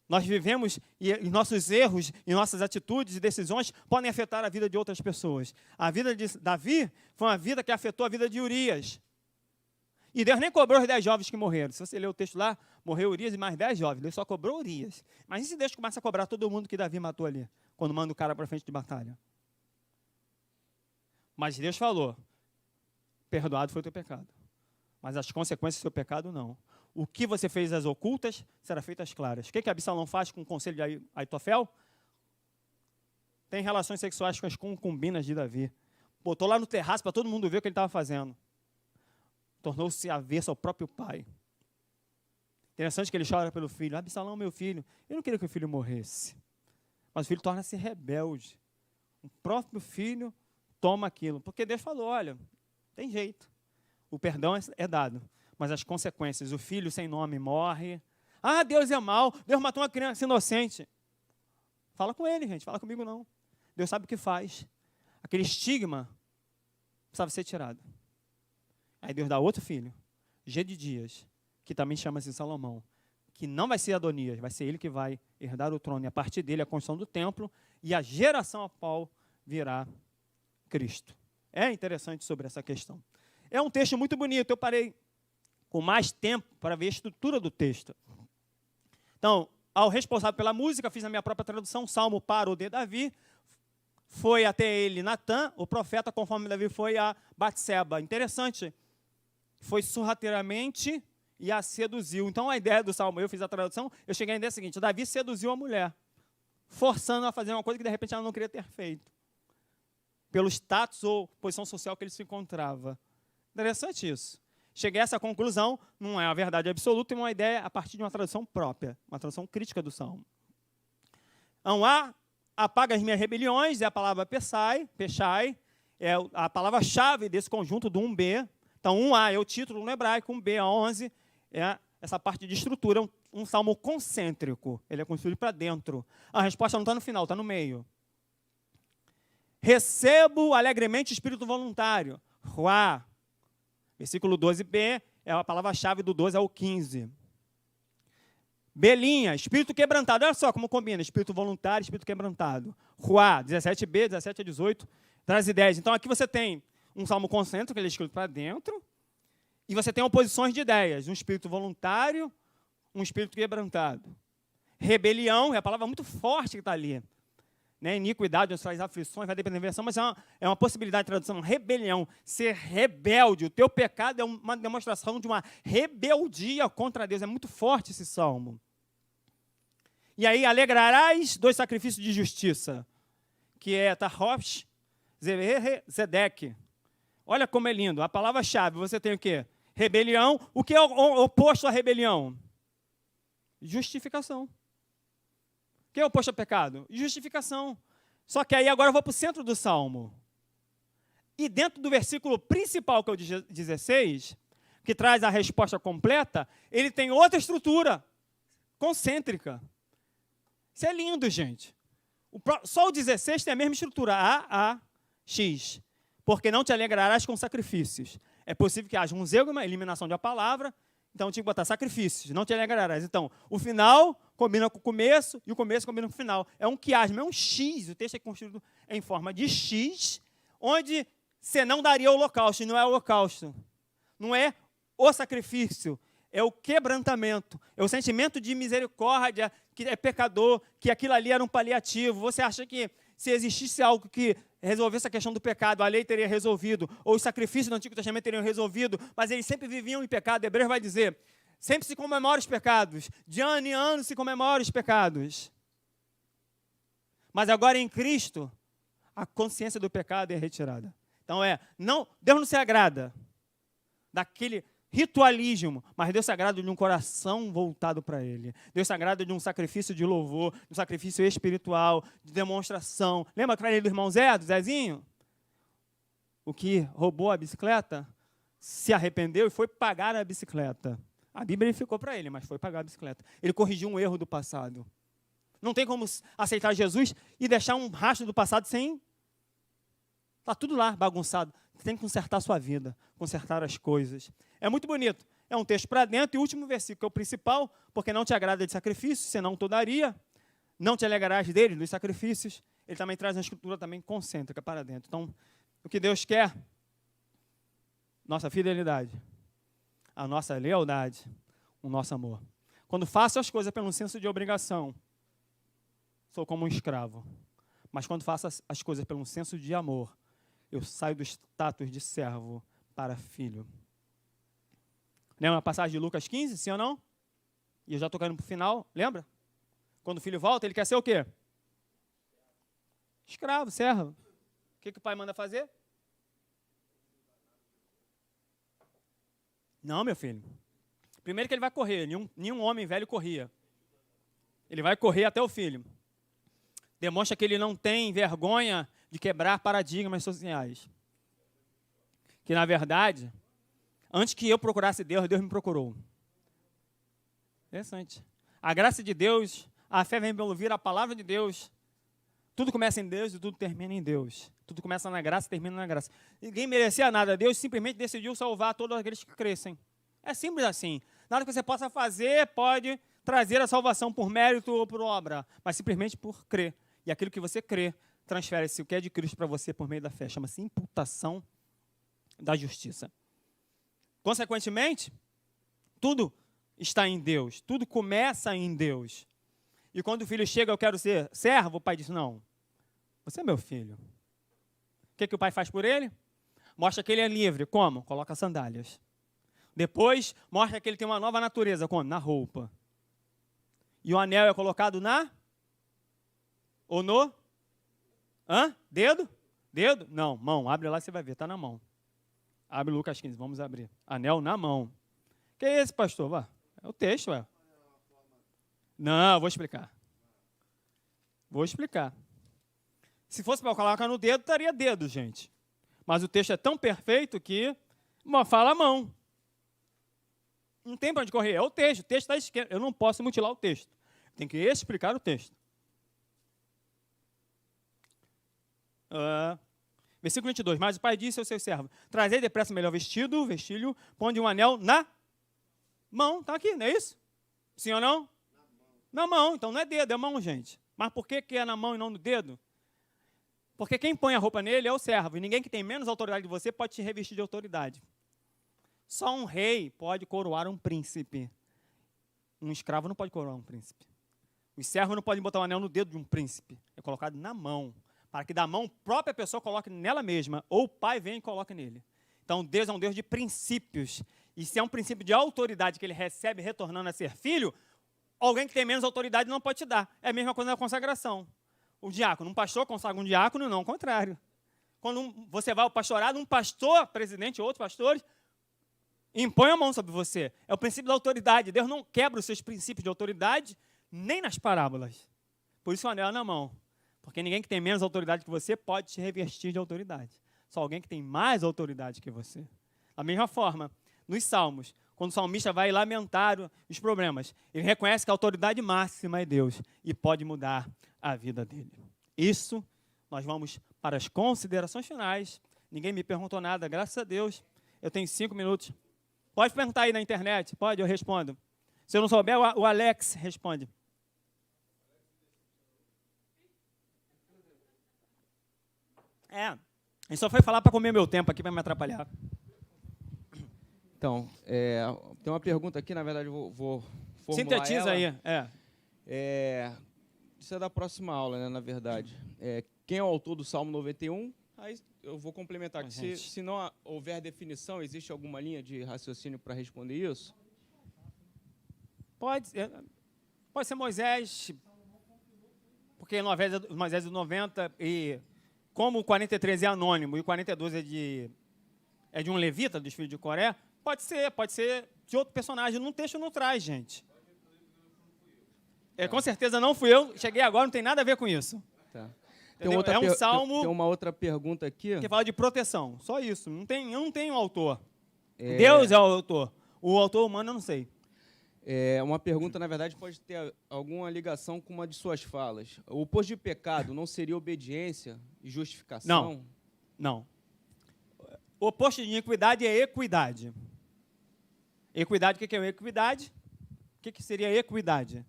[SPEAKER 2] nós vivemos e nossos erros e nossas atitudes e decisões podem afetar a vida de outras pessoas. A vida de Davi foi uma vida que afetou a vida de Urias. E Deus nem cobrou os 10 jovens que morreram. Se você ler o texto lá, morreu Urias e mais 10 jovens. Deus só cobrou Urias. Mas e se Deus começa a cobrar todo mundo que Davi matou ali, quando manda o cara para frente de batalha? Mas Deus falou, perdoado foi o teu pecado. Mas as consequências do seu pecado, não. O que você fez às ocultas, será feito às claras. O que Absalão faz com o conselho de Aitofel? Tem relações sexuais com as concubinas de Davi. Botou lá no terraço para todo mundo ver o que ele estava fazendo. Tornou-se avesso ao próprio pai. Interessante que ele chora pelo filho. Absalão, meu filho. Eu não queria que o filho morresse. Mas o filho torna-se rebelde. O próprio filho toma aquilo. Porque Deus falou, olha, tem jeito. O perdão é dado. Mas as consequências, o filho sem nome morre. Ah, Deus é mau, Deus matou uma criança inocente. Fala com ele, gente, fala comigo não. Deus sabe o que faz. Aquele estigma precisava ser tirado. Aí Deus dá outro filho, Gedidias, que também chama-se Salomão, que não vai ser Adonias, vai ser ele que vai herdar o trono. E a partir dele a construção do templo e a geração a qual virá Cristo. É interessante sobre essa questão. É um texto muito bonito, eu parei com mais tempo para ver a estrutura do texto. Então, ao responsável pela música, fiz a minha própria tradução, Salmo para o de Davi, foi até ele Natã, o profeta, conforme Davi foi a Batseba. Interessante, foi sorrateiramente e a seduziu. Então, a ideia do Salmo, eu fiz a tradução, eu cheguei à ideia seguinte, Davi seduziu a mulher, forçando a fazer uma coisa que de repente ela não queria ter feito, pelo status ou posição social que ele se encontrava. Interessante isso. cheguei a essa conclusão, não é a verdade absoluta, é uma ideia a partir de uma tradução própria, uma tradução crítica do Salmo. Então, apaga as minhas rebeliões, é a palavra pechai, é a palavra-chave desse conjunto do 1b. Então, 1a é o título no hebraico, 1b, a 11, é essa parte de estrutura, um salmo concêntrico. Ele é construído para dentro. A resposta não está no final, está no meio. Recebo alegremente o espírito voluntário. Ruá. Versículo 12b é a palavra-chave do 12 ao 15. Belinha, espírito quebrantado. Olha só como combina, espírito voluntário, espírito quebrantado. Ruá, 17b, 17 a 18, traz ideias. Então, aqui você tem um salmo concêntrico, ele é escrito para dentro, e você tem oposições de ideias, um espírito voluntário, um espírito quebrantado. Rebelião, é a palavra muito forte que está ali. Né? Iniquidade, as suas aflições, vai depender da versão, mas é uma possibilidade de tradução. Rebelião, ser rebelde, o teu pecado é uma demonstração de uma rebeldia contra Deus. É muito forte esse salmo. E aí, alegrarás dos sacrifícios de justiça, que é Tahosh, Zedek. Olha como é lindo. A palavra-chave, você tem o quê? Rebelião. O que é o oposto à rebelião? Justificação. O que é o oposto ao pecado? Justificação. Só que aí agora eu vou para o centro do Salmo. E dentro do versículo principal, que é o 16, que traz a resposta completa, ele tem outra estrutura, concêntrica. Isso é lindo, gente. Só o 16 tem a mesma estrutura, A, X. Porque não te alegrarás com sacrifícios. É possível que haja um zeugma, eliminação de uma palavra, então tinha que botar sacrifícios, não te alegrarás. Então, o final combina com o começo e o começo combina com o final. É um quiasmo, é um X. O texto é construído em forma de X, onde você não daria holocausto, e não é holocausto. Não é o sacrifício, é o quebrantamento, é o sentimento de misericórdia, que é pecador, que aquilo ali era um paliativo. Você acha que se existisse algo que resolvesse a questão do pecado, a lei teria resolvido, ou os sacrifícios do Antigo Testamento teriam resolvido, mas eles sempre viviam em pecado. Hebreus vai dizer, sempre se comemora os pecados, de ano em ano se comemora os pecados. Mas agora em Cristo, a consciência do pecado é retirada. Então Deus não se agrada daquele ritualismo, mas Deus se agrada de um coração voltado para Ele. Deus se agrada de um sacrifício de louvor, de um sacrifício espiritual, de demonstração. Lembra que eu falei do irmão Zé, do Zezinho? O que roubou a bicicleta, se arrependeu e foi pagar a bicicleta. A Bíblia ficou para ele, mas foi pagar a bicicleta. Ele corrigiu um erro do passado. Não tem como aceitar Jesus e deixar um rastro do passado sem... Está tudo lá, bagunçado. Tem que consertar a sua vida, consertar as coisas. É muito bonito. É um texto para dentro e o último versículo, que é o principal, porque não te agrada de sacrifícios, senão todaria, não te alegrarás dele, dos sacrifícios. Ele também traz uma escritura também concêntrica para dentro. Então, o que Deus quer? Nossa fidelidade, a nossa lealdade, o nosso amor. Quando faço as coisas pelo senso de obrigação, sou como um escravo. Mas quando faço as coisas pelo senso de amor, eu saio do status de servo para filho. Lembra a passagem de Lucas 15, sim ou não? E eu já estou caindo para o final, lembra? Quando o filho volta, ele quer ser o quê? Escravo, servo. O que o pai manda fazer? Não, meu filho. Primeiro que ele vai correr, nenhum homem velho corria. Ele vai correr até o filho. Demonstra que ele não tem vergonha de quebrar paradigmas sociais. Que, na verdade, antes que eu procurasse Deus, Deus me procurou. Interessante. A graça de Deus, a fé vem pelo ouvir a palavra de Deus. Tudo começa em Deus e tudo termina em Deus. Tudo começa na graça e termina na graça. Ninguém merecia nada. Deus simplesmente decidiu salvar todos aqueles que crescem. É simples assim. Nada que você possa fazer pode trazer a salvação por mérito ou por obra, mas simplesmente por crer. E aquilo que você crê, transfere-se o que é de Cristo para você por meio da fé. Chama-se imputação da justiça. Consequentemente, tudo está em Deus. Tudo começa em Deus. E quando o filho chega, eu quero ser servo, o pai diz, não, você é meu filho. O que o pai faz por ele? Mostra que ele é livre. Como? Coloca sandálias. Depois, mostra que ele tem uma nova natureza. Como? Na roupa. E o anel é colocado na... Ou no? Dedo? Dedo? Não, mão. Abre lá, você vai ver. Está na mão. Abre Lucas 15, vamos abrir. Anel na mão. Que é esse, pastor? Vá. É o texto, ué. Não, vou explicar. Vou explicar. Se fosse para colocar no dedo, estaria dedo, gente. Mas o texto é tão perfeito que fala a mão. Não tem para onde correr. É o texto está à esquerda. Eu não posso mutilar o texto. Tem que explicar o texto. Versículo 22. Mas o pai disse ao seu servo: trazei depressa o melhor vestido, vestilho, põe um anel na mão. Está aqui, não é isso? Sim ou não? Na mão. Então não é dedo, é mão, gente. Mas por que é na mão e não no dedo? Porque quem põe a roupa nele é o servo. E ninguém que tem menos autoridade que você pode te revestir de autoridade. Só um rei pode coroar um príncipe. Um escravo não pode coroar um príncipe. Os servos não podem botar o anel no dedo de um príncipe. É colocado na mão. Para que da mão a própria pessoa coloque nela mesma. Ou o pai venha e coloque nele. Então Deus é um Deus de princípios. E se é um princípio de autoridade que ele recebe retornando a ser filho, alguém que tem menos autoridade não pode te dar. É a mesma coisa na consagração. O diácono, um pastor consagra um diácono, não, ao contrário. Quando você vai ao pastorado, um pastor, presidente, outros pastores, impõe a mão sobre você. É o princípio da autoridade. Deus não quebra os seus princípios de autoridade, nem nas parábolas. Por isso o anel é na mão. Porque ninguém que tem menos autoridade que você pode te revestir de autoridade. Só alguém que tem mais autoridade que você. Da mesma forma, nos Salmos, quando o salmista vai lamentar os problemas, ele reconhece que a autoridade máxima é Deus e pode mudar a vida dele. Isso, nós vamos para as considerações finais. Ninguém me perguntou nada, graças a Deus. Eu tenho 5 minutos. Pode perguntar aí na internet? Pode, eu respondo. Se eu não souber, o Alex responde. Ele só foi falar para comer meu tempo aqui, para me atrapalhar.
[SPEAKER 5] Então, tem uma pergunta aqui, na verdade, eu vou formular
[SPEAKER 2] Sintetiza
[SPEAKER 5] ela.
[SPEAKER 2] aí.
[SPEAKER 5] Isso é da próxima aula, né, na verdade. Quem é o autor do Salmo 91? Aí eu vou complementar aqui. Se não houver definição, existe alguma linha de raciocínio para responder isso?
[SPEAKER 2] Pode ser Moisés, porque Moisés é do 90, e como o 43 é anônimo e o 42 é de um levita, dos filhos de Coré, pode ser de outro personagem. No texto não traz, gente. Com certeza não fui eu, cheguei agora, não tem nada a ver com isso.
[SPEAKER 5] Tá.
[SPEAKER 2] É um salmo
[SPEAKER 5] tem uma outra pergunta aqui.
[SPEAKER 2] que fala de proteção, só isso. Eu não tenho autor. Deus é o autor. O autor humano eu não sei.
[SPEAKER 5] Uma pergunta, na verdade, pode ter alguma ligação com uma de suas falas. O oposto de pecado não seria obediência e justificação?
[SPEAKER 2] Não. O oposto de iniquidade é equidade. Equidade, o que é equidade? O que seria equidade?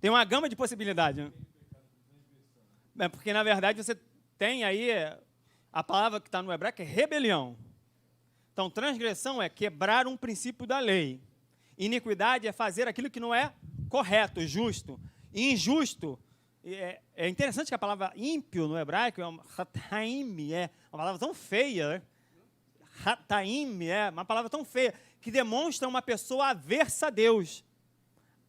[SPEAKER 2] Tem uma gama de possibilidades. Porque, na verdade, você tem aí a palavra que está no hebraico, que é rebelião. Então, transgressão é quebrar um princípio da lei. Iniquidade é fazer aquilo que não é correto, justo. E injusto, é interessante que a palavra ímpio no hebraico, hataim, é uma palavra tão feia. Hataim é uma palavra tão feia, que demonstra uma pessoa aversa a Deus.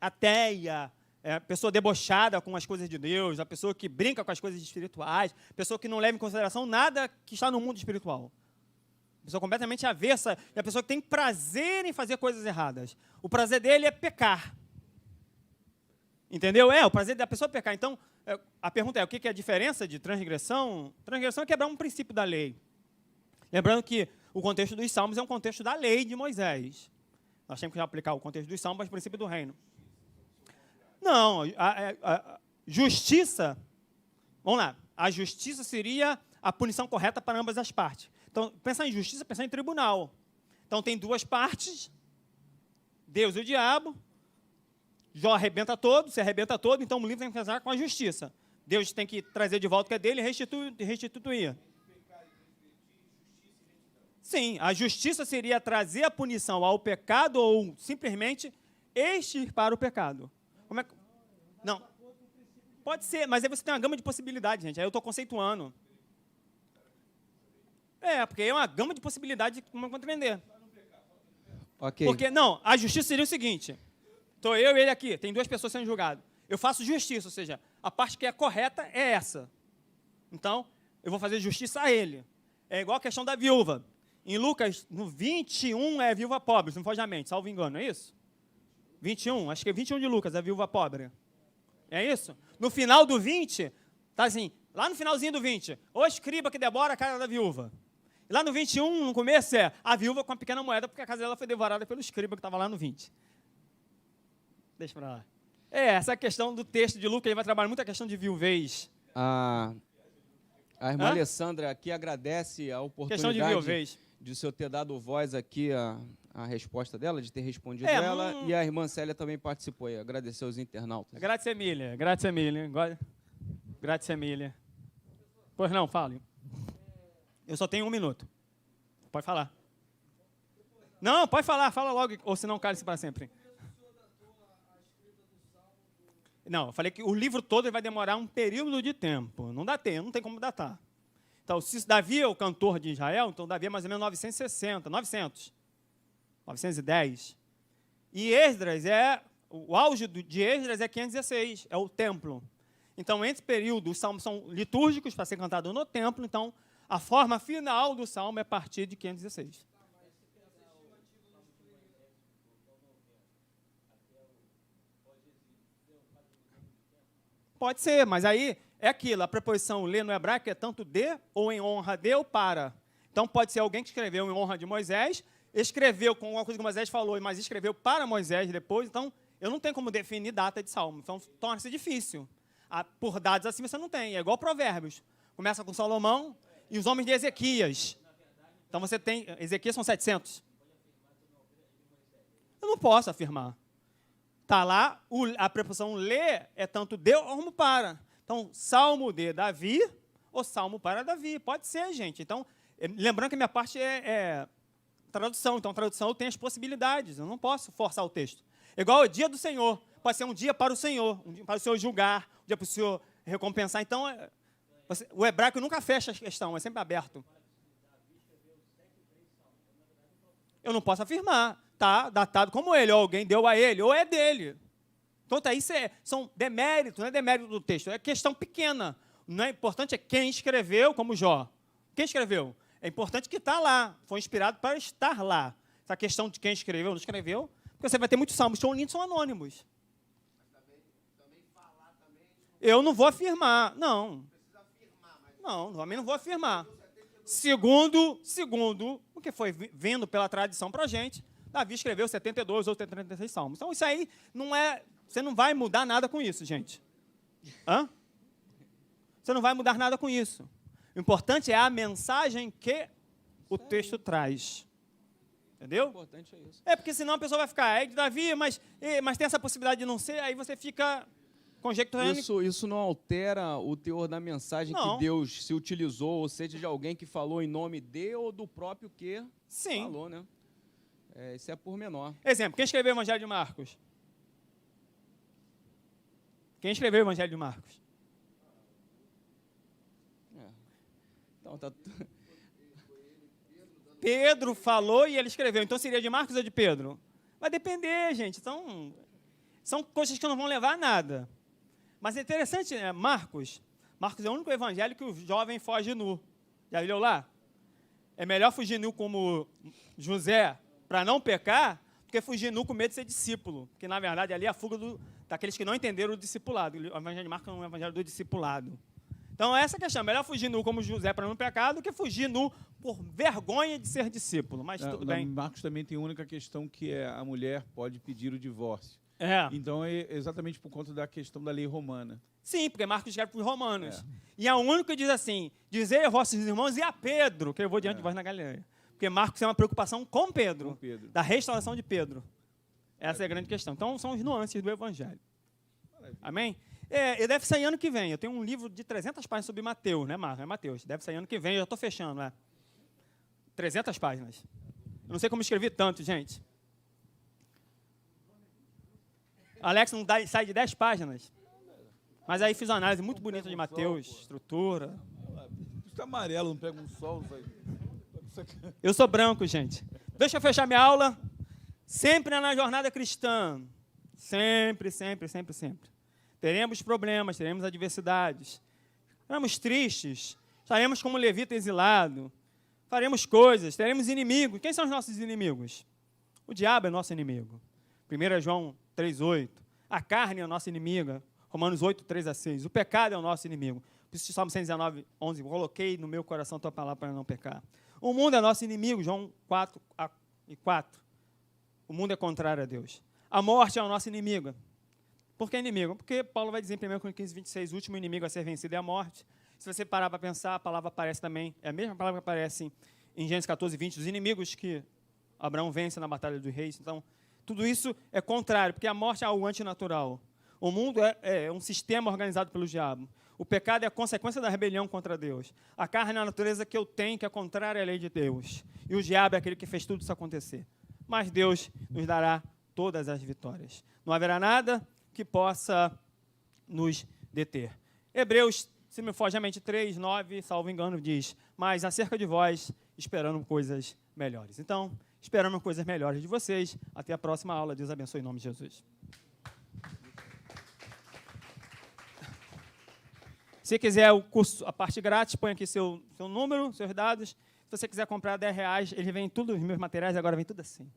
[SPEAKER 2] Ateia, a pessoa debochada com as coisas de Deus, a pessoa que brinca com as coisas espirituais, a pessoa que não leva em consideração nada que está no mundo espiritual. A pessoa completamente avessa, é a pessoa que tem prazer em fazer coisas erradas. O prazer dele é pecar. Entendeu? O prazer da pessoa é pecar. Então, a pergunta é, o que é a diferença de transgressão? Transgressão é quebrar um princípio da lei. Lembrando que o contexto dos Salmos é um contexto da lei de Moisés. Nós temos que aplicar o contexto dos Salmos ao princípio do reino. Não, a justiça, vamos lá, a justiça seria a punição correta para ambas as partes. Então, pensar em justiça, pensar em tribunal. Então, tem duas partes, Deus e o diabo, Jó arrebenta todo, se arrebenta todo, então o livro tem que pensar com a justiça. Deus tem que trazer de volta o que é dele e restituir. Sim, a justiça seria trazer a punição ao pecado ou simplesmente extirpar o pecado. Como é que... Não. Pode ser, mas aí você tem uma gama de possibilidades, gente. Aí eu estou conceituando. Porque é uma gama de possibilidades de como compreender.
[SPEAKER 5] Ok.
[SPEAKER 2] Porque, não, a justiça seria o seguinte. Estou eu e ele aqui, tem duas pessoas sendo julgadas. Eu faço justiça, ou seja, a parte que é correta é essa. Então, eu vou fazer justiça a ele. É igual a questão da viúva. Em Lucas, no 21 é viúva pobre, se não foge a mente, salvo engano, é isso? 21, acho que é 21 de Lucas, é viúva pobre. É isso? No final do 20, tá assim, lá no finalzinho do 20, o escriba que devora a casa da viúva. E lá no 21, no começo, é a viúva com a pequena moeda, porque a casa dela foi devorada pelo escriba que estava lá no 20. Deixa pra lá. Essa questão do texto de Lucas, ele vai trabalhar muito a questão de viuvez.
[SPEAKER 5] A irmã Alessandra aqui agradece a
[SPEAKER 2] Questão de viuvez.
[SPEAKER 5] de o senhor ter dado voz aqui a resposta dela, de ter respondido ela, e a irmã Célia também participou aí, agradeceu os internautas.
[SPEAKER 2] Grazie mille, grazie mille. Grazie mille. Pois não, fale. Eu só tenho 1 minuto. Pode falar. Não, pode falar, fala logo, ou senão cale-se para sempre. Não, eu falei que o livro todo ele vai demorar um período de tempo. Não tem como datar. Então, se Davi é o cantor de Israel, então Davi é mais ou menos 910. E Esdras o auge de Esdras é 516, é o templo. Então, entre períodos, os salmos são litúrgicos para ser cantados no templo, então a forma final do salmo é a partir de 516. Pode ser, mas aí é aquilo, a preposição ler no hebraico é tanto de, ou em honra de, ou para. Então, pode ser alguém que escreveu em honra de Moisés, escreveu com alguma coisa que Moisés falou, mas escreveu para Moisés depois, então, eu não tenho como definir data de salmo, então torna-se difícil. Por dados assim você não tem, é igual Provérbios. Começa com Salomão e os homens de Ezequias. Então, você tem, Ezequias são 700. Eu não posso afirmar. Está lá, a preposição ler é tanto de como para. Então, salmo de Davi ou salmo para Davi. Pode ser, gente. Então, lembrando que a minha parte é tradução. Então, tradução eu tenho as possibilidades. Eu não posso forçar o texto. Igual o dia do Senhor. Pode ser um dia para o Senhor. Um dia para o Senhor julgar. Um dia para o Senhor recompensar. Então, o hebraico nunca fecha a questão. É sempre aberto. Eu não posso afirmar. Está datado como ele, ou alguém deu a ele, ou é dele. Então, isso são deméritos, não é demérito do texto, é questão pequena. Não é importante é quem escreveu, como Jó. Quem escreveu? É importante que está lá, foi inspirado para estar lá. Essa questão de quem escreveu ou não escreveu, porque você vai ter muitos salmos, são lindos, são anônimos. Eu não vou afirmar, não. Não, também não vou afirmar. Segundo o que foi vendo pela tradição para a gente, Davi escreveu 72 ou 36 salmos. Então, isso aí não é... Você não vai mudar nada com isso, gente. Hã? Você não vai mudar nada com isso. O importante é a mensagem que o texto traz. Entendeu? O
[SPEAKER 5] importante é isso.
[SPEAKER 2] Porque senão a pessoa vai ficar, de Davi, mas tem essa possibilidade de não ser, aí você fica conjecturando.
[SPEAKER 5] Isso não altera o teor da mensagem que Deus se utilizou, ou seja, de alguém que falou em nome de ou do próprio que falou, né? Isso é por menor.
[SPEAKER 2] Exemplo, quem escreveu o Evangelho de Marcos? Quem escreveu o Evangelho de Marcos?
[SPEAKER 5] Então, tá...
[SPEAKER 2] Pedro falou e ele escreveu. Então, seria de Marcos ou de Pedro? Vai depender, gente. Então, são coisas que não vão levar a nada. Mas é interessante, né? Marcos é o único evangelho que o jovem foge nu. Já leu lá? É melhor fugir nu como José para não pecar, do que fugir nu com medo de ser discípulo. Porque, na verdade, ali é a fuga daqueles que não entenderam o discipulado. O evangelho de Marcos é um evangelho do discipulado. Então, essa é a questão. Melhor fugir nu como José para não pecar do que fugir nu por vergonha de ser discípulo. Mas tudo bem.
[SPEAKER 1] Marcos também tem a única questão que a mulher pode pedir o divórcio. Então, é exatamente por conta da questão da lei romana.
[SPEAKER 2] Sim, porque Marcos escreve para os romanos. E é o único que diz assim, dizei a vossos irmãos e a Pedro, que eu vou diante de vós na Galileia. Porque Marcos tem uma preocupação com Pedro, da restauração de Pedro. Essa é a grande questão. Então, são os nuances do evangelho. Amém? E deve sair ano que vem. Eu tenho um livro de 300 páginas sobre Mateus, né, Marcos? É Mateus. Deve sair ano que vem, eu já estou fechando, 300 páginas. Eu não sei como escrevi tanto, gente. Alex não sai de 10 páginas. Mas aí fiz uma análise muito bonita de Mateus, estrutura.
[SPEAKER 1] Está amarelo, não pega um sol.
[SPEAKER 2] Eu sou branco, gente. Deixa eu fechar minha aula. Sempre na jornada cristã. Sempre, sempre, sempre, sempre. Teremos problemas, teremos adversidades. Estaremos tristes. Estaremos como levita exilado. faremos coisas, teremos inimigos. Quem são os nossos inimigos? O diabo é nosso inimigo. 1 João 3,8. A carne é a nossa inimiga. Romanos 8, 3-6. O pecado é o nosso inimigo. Por isso, Salmo 119, 11. Coloquei no meu coração a tua palavra para não pecar. O mundo é nosso inimigo. João 4, 4. O mundo é contrário a Deus. A morte é o nosso inimigo. Por que inimigo? Porque Paulo vai dizer em 1 Coríntios 15, 26, o último inimigo a ser vencido é a morte. Se você parar para pensar, a palavra aparece também, é a mesma palavra que aparece em Gênesis 14, 20, os inimigos que Abraão vence na Batalha dos Reis. Então, tudo isso é contrário, porque a morte é algo antinatural. O mundo é um sistema organizado pelo diabo. O pecado é a consequência da rebelião contra Deus. A carne é a natureza que eu tenho, que é contrária à lei de Deus. E o diabo é aquele que fez tudo isso acontecer. Mas Deus nos dará todas as vitórias. Não haverá nada que possa nos deter. Hebreus, se me foge a mente, 3, 9, salvo engano, diz: mas acerca de vós, esperando coisas melhores. Então, esperamos coisas melhores de vocês. Até a próxima aula. Deus abençoe em nome de Jesus. Se quiser o curso, a parte grátis, põe aqui seu número, seus dados. Se você quiser comprar R$10, ele vem tudo, os meus materiais agora vem tudo assim.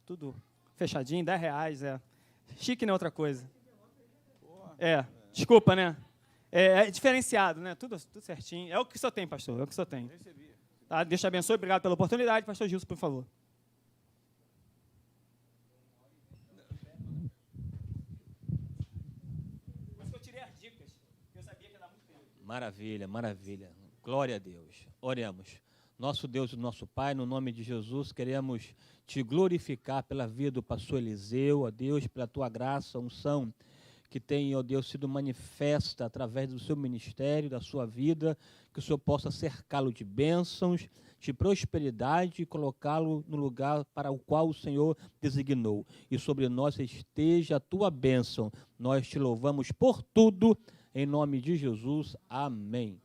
[SPEAKER 2] Tudo fechadinho, R$10. É. Chique não é outra coisa. Desculpa, né? É diferenciado, né? Tudo certinho. É o que o senhor tem, pastor, é o que o senhor tem. Tá? Deus te abençoe, obrigado pela oportunidade. Pastor Gilson, por favor. Mas eu tirei as dicas, eu sabia que ia dar muito tempo.
[SPEAKER 6] Maravilha, maravilha. Glória a Deus. Oremos. Nosso Deus e nosso Pai, no nome de Jesus, queremos te glorificar pela vida do pastor Eliseu, ó Deus, pela tua graça, unção que tem, ó Deus, sido manifesta através do seu ministério, da sua vida, que o Senhor possa cercá-lo de bênçãos, de prosperidade e colocá-lo no lugar para o qual o Senhor designou. E sobre nós esteja a tua bênção. Nós te louvamos por tudo, em nome de Jesus. Amém.